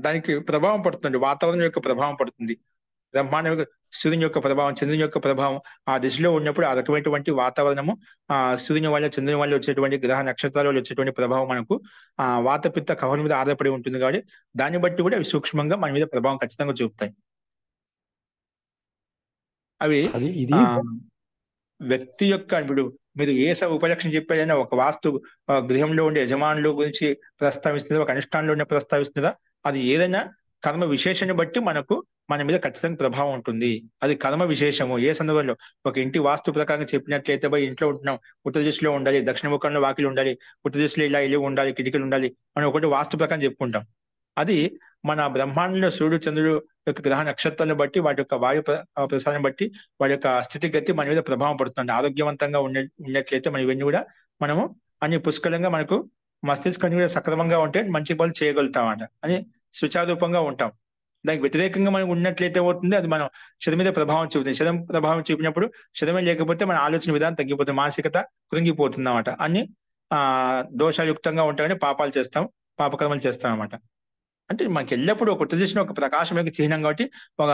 దానికి ప్రభావం పడుతుంది, వాతావరణం యొక్క ప్రభావం పడుతుంది, బ్రహ్మాండం యొక్క సూర్యుని యొక్క ప్రభావం, చంద్రుని యొక్క ప్రభావం ఆ దిశలో ఉన్నప్పుడు ఆ రకమైనటువంటి వాతావరణము, సూర్యుని వల్ల చంద్రుని వల్ల వచ్చేటువంటి గ్రహ నక్షత్రాల వల్ల వచ్చేటువంటి ప్రభావం మనకు వాతపిత్త కఫల మీద ఆధారపడి ఉంటుంది. కాబట్టి దాన్ని బట్టి కూడా అవి సూక్ష్మంగా మన మీద ప్రభావం ఖచ్చితంగా చూపుతాయి. అవి వ్యక్తి యొక్క ఇప్పుడు మీరు ఏ ఉపలక్షణం చెప్పేదైనా ఒక వాస్తు గృహంలో ఉండే యజమానుల గురించి ప్రస్తావిస్తుందా, ఒక అనుష్ఠానంలో ఉండే ప్రస్తావిస్తుందా, అది ఏదైనా కర్మ విశేషాన్ని బట్టి మన మీద ఖచ్చితంగా ప్రభావం ఉంటుంది. అది కర్మ విశేషము. ఏ సందర్భంలో ఒక ఇంటి వాస్తు ప్రకారంగా చెప్పినట్లయితే పోయి ఇంట్లో ఉంటున్నాం, ఉత్తర దిశలో ఉండాలి, దక్షిణ ముఖంలో వాకిలు ఉండాలి, ఉత్తర దిశలో ఇలా ఇల్లు ఉండాలి, కిటికీలు ఉండాలి, మనం ఒకటి వాస్తు ప్రకారం చెప్పుకుంటాం. అది మన బ్రహ్మాండంలో సూర్యుడు చంద్రుడు యొక్క గ్రహ నక్షత్రాలను బట్టి, వాటి యొక్క వాయు ప్రసారం బట్టి, వాటి యొక్క స్థితిగతి మన మీద ప్రభావం పడుతుంది. ఆరోగ్యవంతంగా ఉన్నట్లయితే మనం ఇవన్నీ కూడా మనము అన్ని పుష్కలంగా మనకు మస్తిష్కాన్ని కూడా సక్రమంగా ఉంటే మంచి పనులు చేయగలుగుతాం అంట అని సుచారూపంగా ఉంటాం. దానికి వ్యతిరేకంగా మనం ఉన్నట్లయితే అవుతుంది, అది మనం శరీరం మీద ప్రభావం చూపుతుంది. శరీరం ప్రభావం చూపినప్పుడు శరీరం లేకపోతే మన ఆలోచన విధానం తగ్గిపోతుంది, మానసికత కృంగిపోతుంది అన్నమాట. అన్ని దోషాయుక్తంగా ఉంటామని పాపాలు చేస్తాం, పాపకర్మలు చేస్తాం అన్నమాట. అంటే మనకి ఎల్లప్పుడూ ఒక ఉత్తరదిశలో ఒక ప్రకాశం యొక్క చిహ్నం కాబట్టి ఒక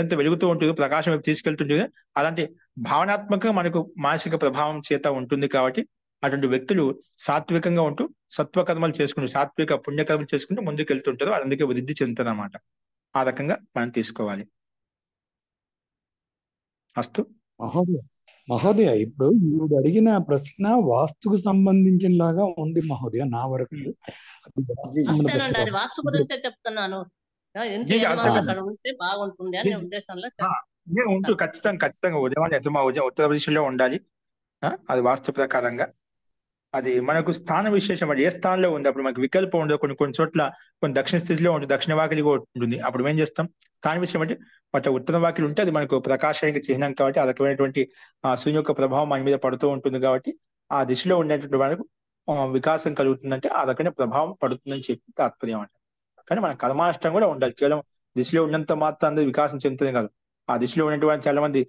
ఎంత వెలుగుతూ ఉంటుంది, ప్రకాశం వైపు తీసుకెళ్తుంటుంది. అలాంటి భావనాత్మకంగా మనకు మానసిక ప్రభావం చేత ఉంటుంది. కాబట్టి అటువంటి వ్యక్తులు సాత్వికంగా ఉంటూ సత్వకర్మలు చేసుకుంటూ, సాత్విక పుణ్యకర్మలు చేసుకుంటూ ముందుకు వెళ్తుంటారు, అందుకే వృద్ధి చెందుతారు అన్నమాట. ఆ రకంగా మనం తీసుకోవాలి. అస్తు మహోదయ, ఇప్పుడు మీరు అడిగిన ప్రశ్న వాస్తుకు సంబంధించిన లాగా ఉంది మహోదయ. నా వరకు అది వాస్తు గురించే చెప్తున్నాను. అక్కడ ఉంటే బాగుంటుంది అనే ఉద్దేశంలో ఉంటూ ఖచ్చితంగా ఉదయం ఉత్తర దిశలో ఉండాలి. అది వాస్తు ప్రకారంగా అది మనకు స్థాన విశేషం. అది ఏ స్థానంలో ఉంది అప్పుడు మనకు వికల్పం ఉండదు. కొన్ని చోట్ల కొన్ని దక్షిణ స్థితిలో ఉంటుంది, దక్షిణ వాకిలి ఉంటుంది. అప్పుడు ఏం చేస్తాం, స్థాన విషయం అంటే వాటి ఉత్తర వాకిలి ఉంటే అది మనకు ప్రకాశానికి చిహ్నం కాబట్టి ఆ రకమైనటువంటి సూర్యుని యొక్క ప్రభావం మన మీద పడుతూ ఉంటుంది. కాబట్టి ఆ దిశలో ఉండేటువంటి మనకు వికాసం కలుగుతుందంటే ఆ రకమైన ప్రభావం పడుతుందని చెప్పి తాత్పర్యం అంట. కానీ మన కర్మాష్టం కూడా ఉండాలి. కేవలం దిశలో ఉన్నంత మాత్రం అందరూ వికాసం చెందుతుంది కాదు. ఆ దిశలో ఉన్నటువంటి చాలా మంది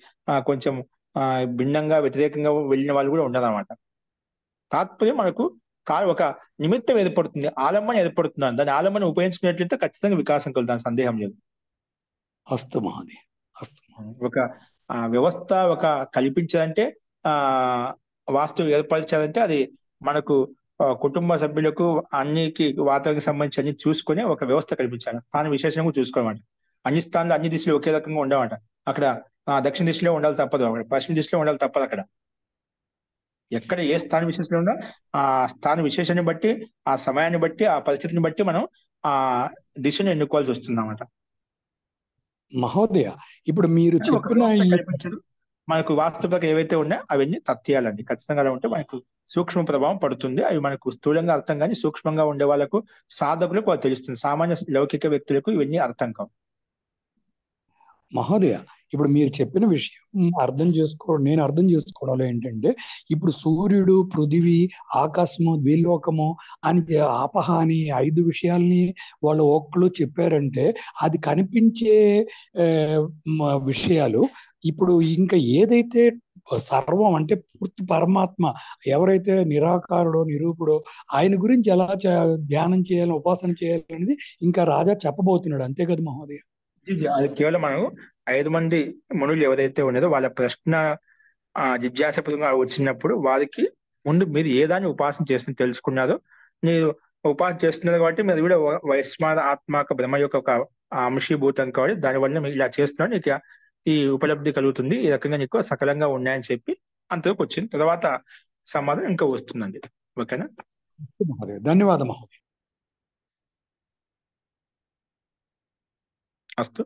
కొంచెం భిన్నంగా వ్యతిరేకంగా వెళ్ళిన వాళ్ళు కూడా ఉండదన్నమాట. తాత్పర్యం మనకు ఒక నిమిత్తం ఏర్పడుతుంది, ఆలంబన ఏర్పడుతున్నాను, దాని ఆలంబన ఉపయోగించుకున్నట్లయితే ఖచ్చితంగా వికాసం కలుగుతాను, సందేహం లేదు. అస్తు మహోదయ. ఒక వ్యవస్థ ఒక కల్పించాలంటే వాస్తు ఏర్పరచాలంటే అది మనకు కుటుంబ సభ్యులకు అన్నికి వాతావరణానికి సంబంధించి అన్ని చూసుకొని ఒక వ్యవస్థ కల్పించాలి. స్థాన విశేషంగా చూసుకోవాలంట. అన్ని స్థానాలు అన్ని దిశలు ఒకే రకంగా ఉండవంట. అక్కడ దక్షిణ దిశలో ఉండాలి తప్పదు, అక్కడ పశ్చిమ దిశలో ఉండాలి తప్పదు. అక్కడ ఎక్కడ ఏ స్థాన విశేషంలో ఉన్నా ఆ స్థాన విశేషాన్ని బట్టి, ఆ సమయాన్ని బట్టి, ఆ పరిస్థితిని బట్టి మనం ఆ దిశను ఎన్నుకోవాల్సి వస్తుందన్నమాట. మహోదయ, ఇప్పుడు మీరు చెప్పిన కల్పించదు మనకు వాస్తవిక ఏవైతే ఉన్నాయో అవన్నీ తథ్యాలండి. ఖచ్చితంగా అలా ఉంటే మనకు సూక్ష్మ ప్రభావం పడుతుంది. అవి మనకు స్థూలంగా అర్థం కానీ సూక్ష్మంగా ఉండే వాళ్ళకు, సాధకులకు అది తెలుస్తుంది. సామాన్య లౌకిక వ్యక్తులకు ఇవన్నీ అర్థం కావు. మహోదయ, ఇప్పుడు మీరు చెప్పిన విషయం నేను అర్థం చేసుకోవడంలో ఏంటంటే, ఇప్పుడు సూర్యుడు, పృథివీ, ఆకాశము, ద్విలోకము అని ఆపహ అని 5 విషయాల్ని వాళ్ళు ఒక్కళ్ళు చెప్పారంటే అది కనిపించే విషయాలు. ఇప్పుడు ఇంకా ఏదైతే సర్వం అంటే పూర్తి పరమాత్మ ఎవరైతే నిరాకారుడో నిరూపుడో ఆయన గురించి ఎలా ధ్యానం చేయాలి, ఉపాసన చేయాలి అనేది ఇంకా రాజా చెప్పబోతున్నాడు. అంతే కదా మహోదయ? అది కేవలం మనం 5 మంది మునులు ఎవరైతే ఉన్నారో వాళ్ళ ప్రశ్న జిజ్ఞాసపూర్వకంగా వచ్చినప్పుడు వారికి ముందు మీరు ఏ దాన్ని ఉపాసన చేస్తున్న తెలుసుకున్నారో, మీరు ఉపాసన చేస్తున్నారు కాబట్టి మీరు కూడా వైస్మాన ఆత్మక బ్రహ్మ యొక్క ఒక అంశీభూతం కాబట్టి దానివల్ల మీరు ఇలా చేస్తున్నారు, నీకు ఈ ఉపలబ్ధి కలుగుతుంది, ఈ రకంగా నీకు సకలంగా ఉన్నాయని చెప్పి అంతవరకు వచ్చింది. తర్వాత సమాధానం ఇంకా వస్తుందండి. ఓకేనా? ధన్యవాదం మహోదయ. అస్తు.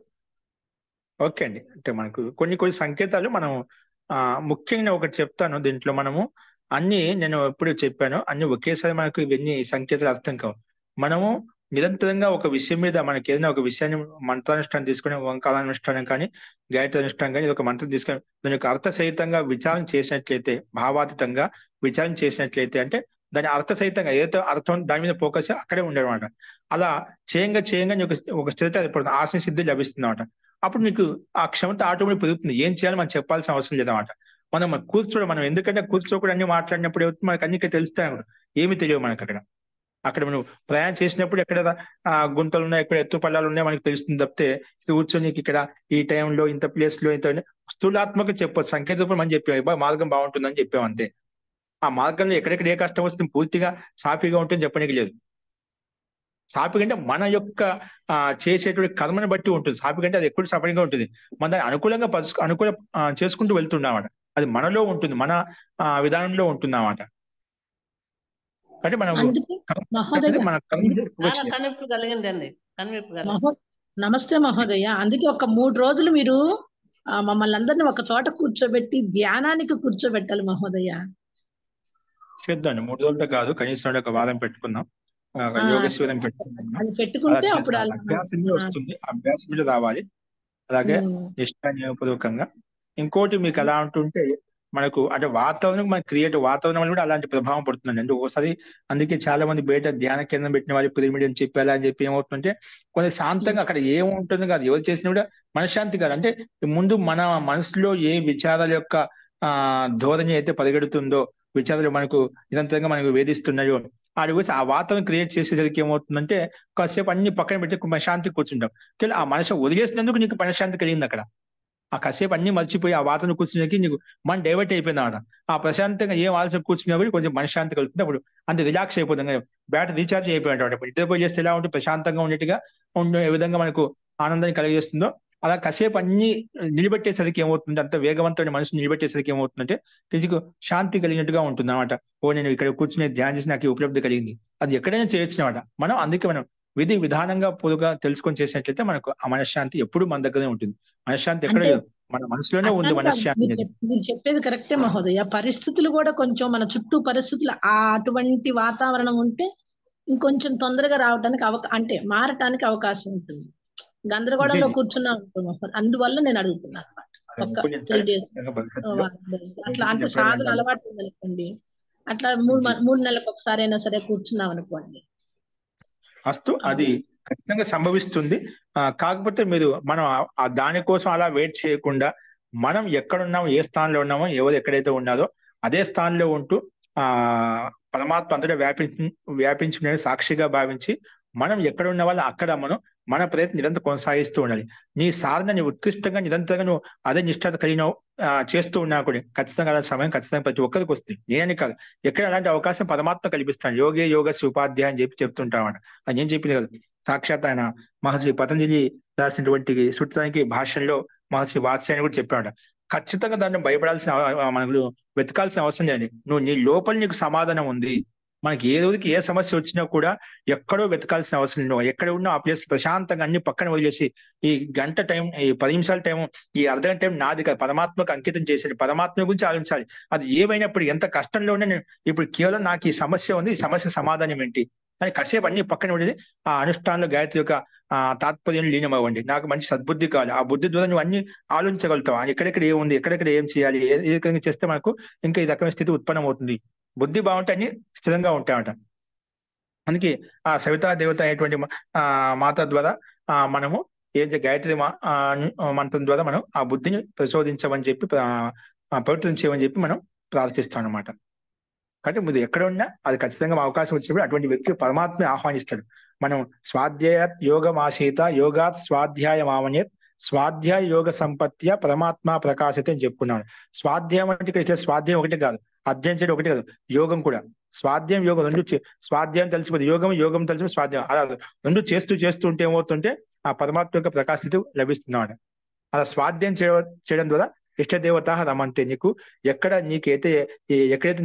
ఓకే అండి. అంటే మనకు కొన్ని సంకేతాలు మనం ముఖ్యంగా ఒకటి చెప్తాను. దీంట్లో మనము నేను ఎప్పుడు చెప్పాను అన్ని ఒకేసారి మనకు ఇవన్నీ సంకేతాలు అర్థం కావు. మనము నిరంతరంగా ఒక విషయం మీద మనకి ఏదైనా ఒక విషయాన్ని మంత్రానుష్ఠానం తీసుకుని, ఓంకారానుష్ఠానం కానీ, గాయత్రి అనుష్ఠానం కానీ, ఇది ఒక మంత్రం తీసుకొని దాని యొక్క అర్థసహితంగా విచారణ చేసినట్లయితే, భావాతీతంగా విచారణ చేసినట్లయితే, అంటే దాని అర్థసహితంగా ఏదైతే అర్థం దాని మీద ఫోకస్ అక్కడే ఉండేవాట. అలా చేయంగా నీకు ఒక స్థిరత ఏర్పడుతుంది, ఆశయ సిద్ధి లభిస్తుంది అనమాట. అప్పుడు నీకు ఆ క్షమత ఆటోమేటిక్ పెరుగుతుంది. ఏం చేయాలి మనం చెప్పాల్సిన అవసరం లేదన్నమాట. మనం ఎందుకంటే కూర్చోకూడదు అన్ని మాట్లాడినప్పుడు మనకు అన్ని తెలుస్తాయి, ఏమి తెలియవు మనకు అక్కడ. అక్కడ మనం ప్రయాణం చేసినప్పుడు ఎక్కడ గుంతలు ఉన్నాయి, ఎక్కడ ఎత్తు పల్లాలు ఉన్నాయి మనకు తెలుస్తుంది తప్పితే కూర్చొని ఇక్కడ ఈ టైంలో ఇంత ప్లేస్ లో ఇంత స్థూలాత్మక చెప్పొచ్చు, సంకేత రూపం అని చెప్పాం, మార్గం బాగుంటుందని చెప్పాం అంతే. ఆ మార్గంలో ఎక్కడెక్కడ ఏ కష్టం వస్తుంది పూర్తిగా సాఫీగా ఉంటుంది చెప్పడానికి లేదు. సాఫీ అంటే మన యొక్క చేసేటువంటి కర్మను బట్టి ఉంటుంది. సాఫీ అంటే అది ఎప్పుడు సఫలంగా ఉంటుంది, మన దాన్ని అనుకూలంగా చేసుకుంటూ వెళ్తున్నామాట. అది మనలో ఉంటుంది, మన విధానంలో ఉంటుంది అన్నమాట. అంటే మనం మన కనిపింపు కలిగిందండి, కనిపింపు కలిగింది. నమస్తే మహోదయ. అందుకే ఒక 3 రోజులు మీరు మమ్మల్ని అందరినీ ఒక చోట కూర్చోబెట్టి ధ్యానానికి కూర్చోబెట్టాలి మహోదయ. చేద్దాం, 3 రోజులతో కాదు, కనీసం ఒక వారం పెట్టుకుందాం, యోగ శిబిరం పెట్టుకుందాం. అది పెట్టుకుంటే అప్పుడు అభ్యాసమే వస్తుంది, అభ్యాసం మీద రావాలి. అలాగే నిష్ఠాపూర్వకంగా. ఇంకోటి మీకు ఎలా ఉంటుంటే మనకు అంటే వాతావరణం మన క్రియేటివ్ వాతావరణం వల్ల కూడా అలాంటి ప్రభావం పడుతుందండి. అంటే ఒకసారి అందుకే చాలా మంది బయట ధ్యాన కేంద్రం పెట్టిన వాళ్ళు పిరమిడ్ అని చెప్పి అలా అని చెప్పి ఏమవుతుందంటే కొంచెం శాంతంగా అక్కడ ఏముంటుంది కాదు, ఎవరు చేసినా కూడా మనశ్శాంతి కాదు. అంటే ముందు మన మనసులో ఏ విచారాల యొక్క ధోరణి అయితే పరిగెడుతుందో, విచారాలు మనకు నిరంతరంగా మనకు వేధిస్తున్నాయో ఆడి గురించి ఆ వాతావరణం క్రియేట్ చేసేసరికి ఏమవుతుందంటే కాసేపు అన్ని పక్కన పెట్టి మనశ్శాంతి కూర్చుంటాం. ఆ మనసు వదిలేసినందుకు నీకు మనశ్శాంతి కలిగింది. అక్కడ ఆ కాసేపు అన్ని మర్చిపోయి ఆ వాతావరణం కూర్చునేకి నీకు మన డైవర్ట్ అయిపోయింది అన్నమాట. ఆ ప్రశాంతంగా ఏం ఆలోచన కూర్చున్నప్పుడు కొంచెం మనశ్శాంతి కలుగుతుంది. అప్పుడు అంత రిలాక్స్ అయిపోతుంది, బ్యాటరీ రీఛార్జ్ అయిపోయినట్టు. నిద్రపోయి చేస్తే ఎలా ఉంటే ప్రశాంతంగా ఉండేట్టుగా ఏ విధంగా మనకు ఆనందాన్ని కలిగజేస్తుందో అలా కాసేపు అన్ని నిలబెట్టేసరికి ఏమవుతుంది, అంత వేగవంతమైన మనసు నిలబెట్టేసరికి ఏమవుతుందంటే ఫిజిక్ శాంతి కలిగినట్టుగా ఉంటుంది అన్నమాట. నేను ఇక్కడ కూర్చుని ధ్యానం చేసి నాకు ఉపలబ్ధి కలిగింది. అది ఎక్కడైనా చేయొచ్చు అన్నమాట. మనం అందుకే మనం విధి విధానంగా పొదుగా తెలుసుకొని చేసినట్లయితే మనకు ఆ మనశ్శాంతి ఎప్పుడు మన దగ్గరే ఉంటుంది. మనశ్శాంతి ఎక్కడ లేదు, మన మనసులోనే ఉంది మనశ్శాంతి. మీరు చెప్పేది కరెక్టే మహోదయ. పరిస్థితులు కూడా కొంచెం మన చుట్టూ పరిస్థితులు అటువంటి వాతావరణం ఉంటే ఇంకొంచెం తొందరగా రావడానికి అంటే మారటానికి అవకాశం ఉంటుంది. గందరగోళంలో కూర్చున్నా ఉంటుంది. అందువల్ల నేను అడుగుతున్నాను అన్నమాట. ఒక 3 days అట్లా అంటే సాధన అలవాటు ఉందనుకోండి, అట్లా 3 నెలలకు ఒకసారి అయినా సరే కూర్చున్నాం అనుకోండి. అస్తు, అది ఖచ్చితంగా సంభవిస్తుంది. కాకపోతే మనం దానికోసం అలా వెయిట్ చేయకుండా మనం ఎక్కడున్నామో, ఏ స్థానంలో ఉన్నామో, ఎవరు ఎక్కడైతే ఉన్నారో అదే స్థానంలో ఉంటూ పరమాత్మ అంతటా వ్యాపించుకునే సాక్షిగా భావించి మనం ఎక్కడ ఉన్న వాళ్ళు అక్కడ మన ప్రయత్నం నిరంతరం కొనసాగిస్తూ ఉండాలి. నీ సాధనని ఉత్కృష్టంగా నిరంతరంగా నువ్వు అదే నిష్ఠత కలిగిన చేస్తూ ఉన్నా కూడా ఖచ్చితంగా అలాంటి సమయం ఖచ్చితంగా ప్రతి ఒక్కరికి వస్తుంది. నేనని కాదు, ఎక్కడ అలాంటి అవకాశం పరమాత్మ కల్పిస్తాను. యోగే యోగస్య ఉపాధ్యాయ అని చెప్తుంటామట. అది నేను చెప్పింది కదా, సాక్షాత్ ఆయన మహర్షి పతంజలి రాసినటువంటి సూత్రానికి భాషల్లో మహర్షి వాత్స్యాన్ని కూడా చెప్పాడు. ఖచ్చితంగా దాన్ని భయపడాల్సిన మనకు వెతకాల్సిన అవసరం లేదు. నువ్వు నీ లోపల నీకు సమాధానం ఉంది. మనకి ఏ రోజుకి ఏ సమస్య వచ్చినా కూడా ఎక్కడో వెతకాల్సిన అవసరం లేదు. ఎక్కడ ఉన్నా ఆ ప్లేస్ ప్రశాంతంగా అన్ని పక్కన వదిలేసి ఈ గంట టైం, ఈ 10 నిమిషాల టైం, ఈ అర్ధగంట టైం నాది కాదు, పరమాత్మకు అంకితం చేసేది. పరమాత్మ గురించి ఆలోచించాలి. అది ఏమైనప్పుడు ఎంత కష్టంలోనే నేను ఇప్పుడు కేవలం నాకు ఈ సమస్య ఉంది, ఈ సమస్య సమాధానం ఏంటి అని కాసేపు అన్ని పక్కన ఉండేది. ఆ అనుష్ఠానంలో గాయత్రి యొక్క తాత్పర్యం లీనమవ్వండి. నాకు మంచి సద్బుద్ధి కావాలి. ఆ బుద్ధి ద్వారా నువ్వు అన్ని ఆలోచించగలుగుతావు. ఎక్కడెక్కడ ఏముంది, ఎక్కడెక్కడ ఏం చేయాలి, ఏ రకంగా చేస్తే మనకు ఇంకా ఈ రకమైన స్థితి ఉత్పన్నం అవుతుంది. బుద్ధి బాగుంటే అన్ని స్థిరంగా ఉంటాయట. అందుకే ఆ సవితా దేవత అయినటువంటి మాత ద్వారా మనము గాయత్రి మంత్రం ద్వారా మనం ఆ బుద్ధిని ప్రచోదించమని చెప్పి పవిత్రించమని చెప్పి మనం ప్రార్థిస్తాం అన్నమాట. కాబట్టి మీరు ఎక్కడ ఉన్నా అది ఖచ్చితంగా అవకాశం వచ్చినప్పుడు అటువంటి వ్యక్తి పరమాత్మ ఆహ్వానిస్తాడు. మనం స్వాధ్యాయ యోగమాసీత యోగాత్ స్వాధ్యాయమావనేత్ స్వాధ్యాయ యోగ సంపత్య పరమాత్మ ప్రకాశతే అని చెప్పుకున్నాను. స్వాధ్యాయం అంటే ఇక్కడ స్వాధ్యాయం ఒకటే కాదు, అధ్యయనం చేయడం ఒకటే కాదు, యోగం కూడా. స్వాధ్యాయం యోగం రెండు, స్వాధ్యాయం తెలిసిపోతుంది, యోగం తెలిసిపోతుంది, స్వాధ్యాయం అలా రెండు చేస్తూ ఉంటే ఏమవుతుంటే ఆ పరమాత్మ యొక్క ప్రకాశిత లభిస్తున్నాడు. అలా స్వాధ్యాయం చేయడం ద్వారా ఇష్టదేవత రమంతే. నీకు ఎక్కడైతే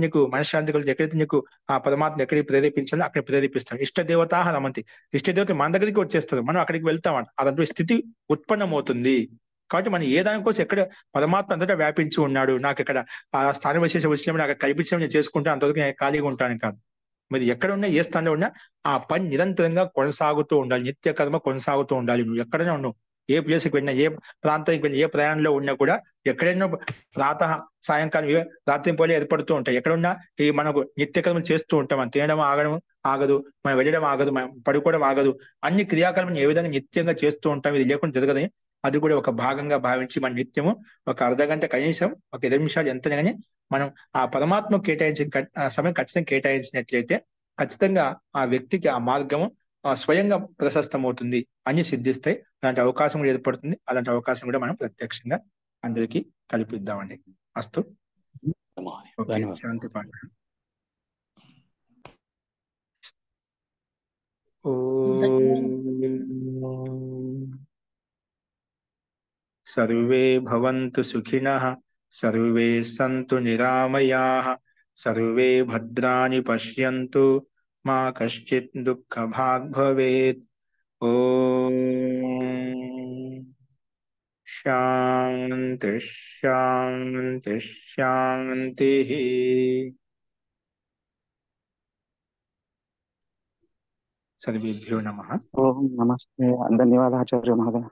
నీకు మనశ్శాంతి కలిగి, ఎక్కడైతే నీకు ఆ పరమాత్మ ఎక్కడికి ప్రేరేపించాలో అక్కడ ప్రేరేపిస్తాం. ఇష్టదేవత రమంతి. ఇష్టదేవత మన దగ్గరికి వచ్చేస్తారు, మనం అక్కడికి వెళ్తామంట. అదంతా స్థితి ఉత్పన్నమవుతుంది. కాబట్టి మనం ఏ దానికోసం ఎక్కడ పరమాత్మ అంతటా వ్యాపించి ఉన్నాడు, నాకు ఇక్కడ ఆ స్థానం విశేషం వచ్చినప్పుడు నాకు కల్పించడం నేను చేసుకుంటే అంతవరకు నేను ఖాళీగా ఉంటాను కాదు. మీరు ఎక్కడ ఉన్నా, ఏ స్థానంలో ఉన్నా ఆ పని నిరంతరంగా కొనసాగుతూ ఉండాలి. నిత్య కర్మ కొనసాగుతూ ఉండాలి. నువ్వు ఎక్కడైనా ఉన్నావు, ఏ ప్లేస్కి వెళ్ళినా, ఏ ప్రాంతానికి వెళ్ళినా, ఏ ప్రయాణంలో ఉన్నా కూడా ఎక్కడైనా ప్రాతः సాయంకాలం రాత్రి పోలే ఏర్పడుతూ ఉంటాయి. ఎక్కడున్నా ఈ మనకు నిత్య కర్మలు చేస్తూ ఉంటాం. మనం తినడం ఆగదు, మనం వెళ్ళడం ఆగదు, మనం పడుకోవడం ఆగదు. అన్ని క్రియాకర్మలు ఏ విధంగా నిత్యంగా చేస్తూ ఉంటాం. ఇది లేకుండా జరగదని అది కూడా ఒక భాగంగా భావించి మన నిత్యము ఒక అర్ధగంట, కనీసం ఒక 20 నిమిషాలు ఎంతగానే మనం ఆ పరమాత్మ కేటాయించిన సమయం ఖచ్చితంగా కేటాయించినట్లయితే ఖచ్చితంగా ఆ వ్యక్తికి ఆ మార్గము స్వయంగా ప్రశస్తమవుతుంది, అన్ని సిద్ధిస్తాయి. అలాంటి అవకాశం కూడా ఏర్పడుతుంది. అలాంటి అవకాశం కూడా మనం ప్రత్యక్షంగా అందరికీ కల్పిద్దామండి. అస్తు. ఓకే, ధన్యవాదాలు. శాంతి పాఠ. సర్వే భవంతు సుఖినః, సర్వే సంతు నిరామయాః, సర్వే భద్రాణి పశ్యంతు, మా కశ్చిత్ దుఃఖభాగ్ భవేత్. ఓం శాంతి శాంతి శాంతి. సర్వేభ్యో నమః. ఓం నమస్తే. ధన్యవాదాలు ఆచార్య మహోదయ.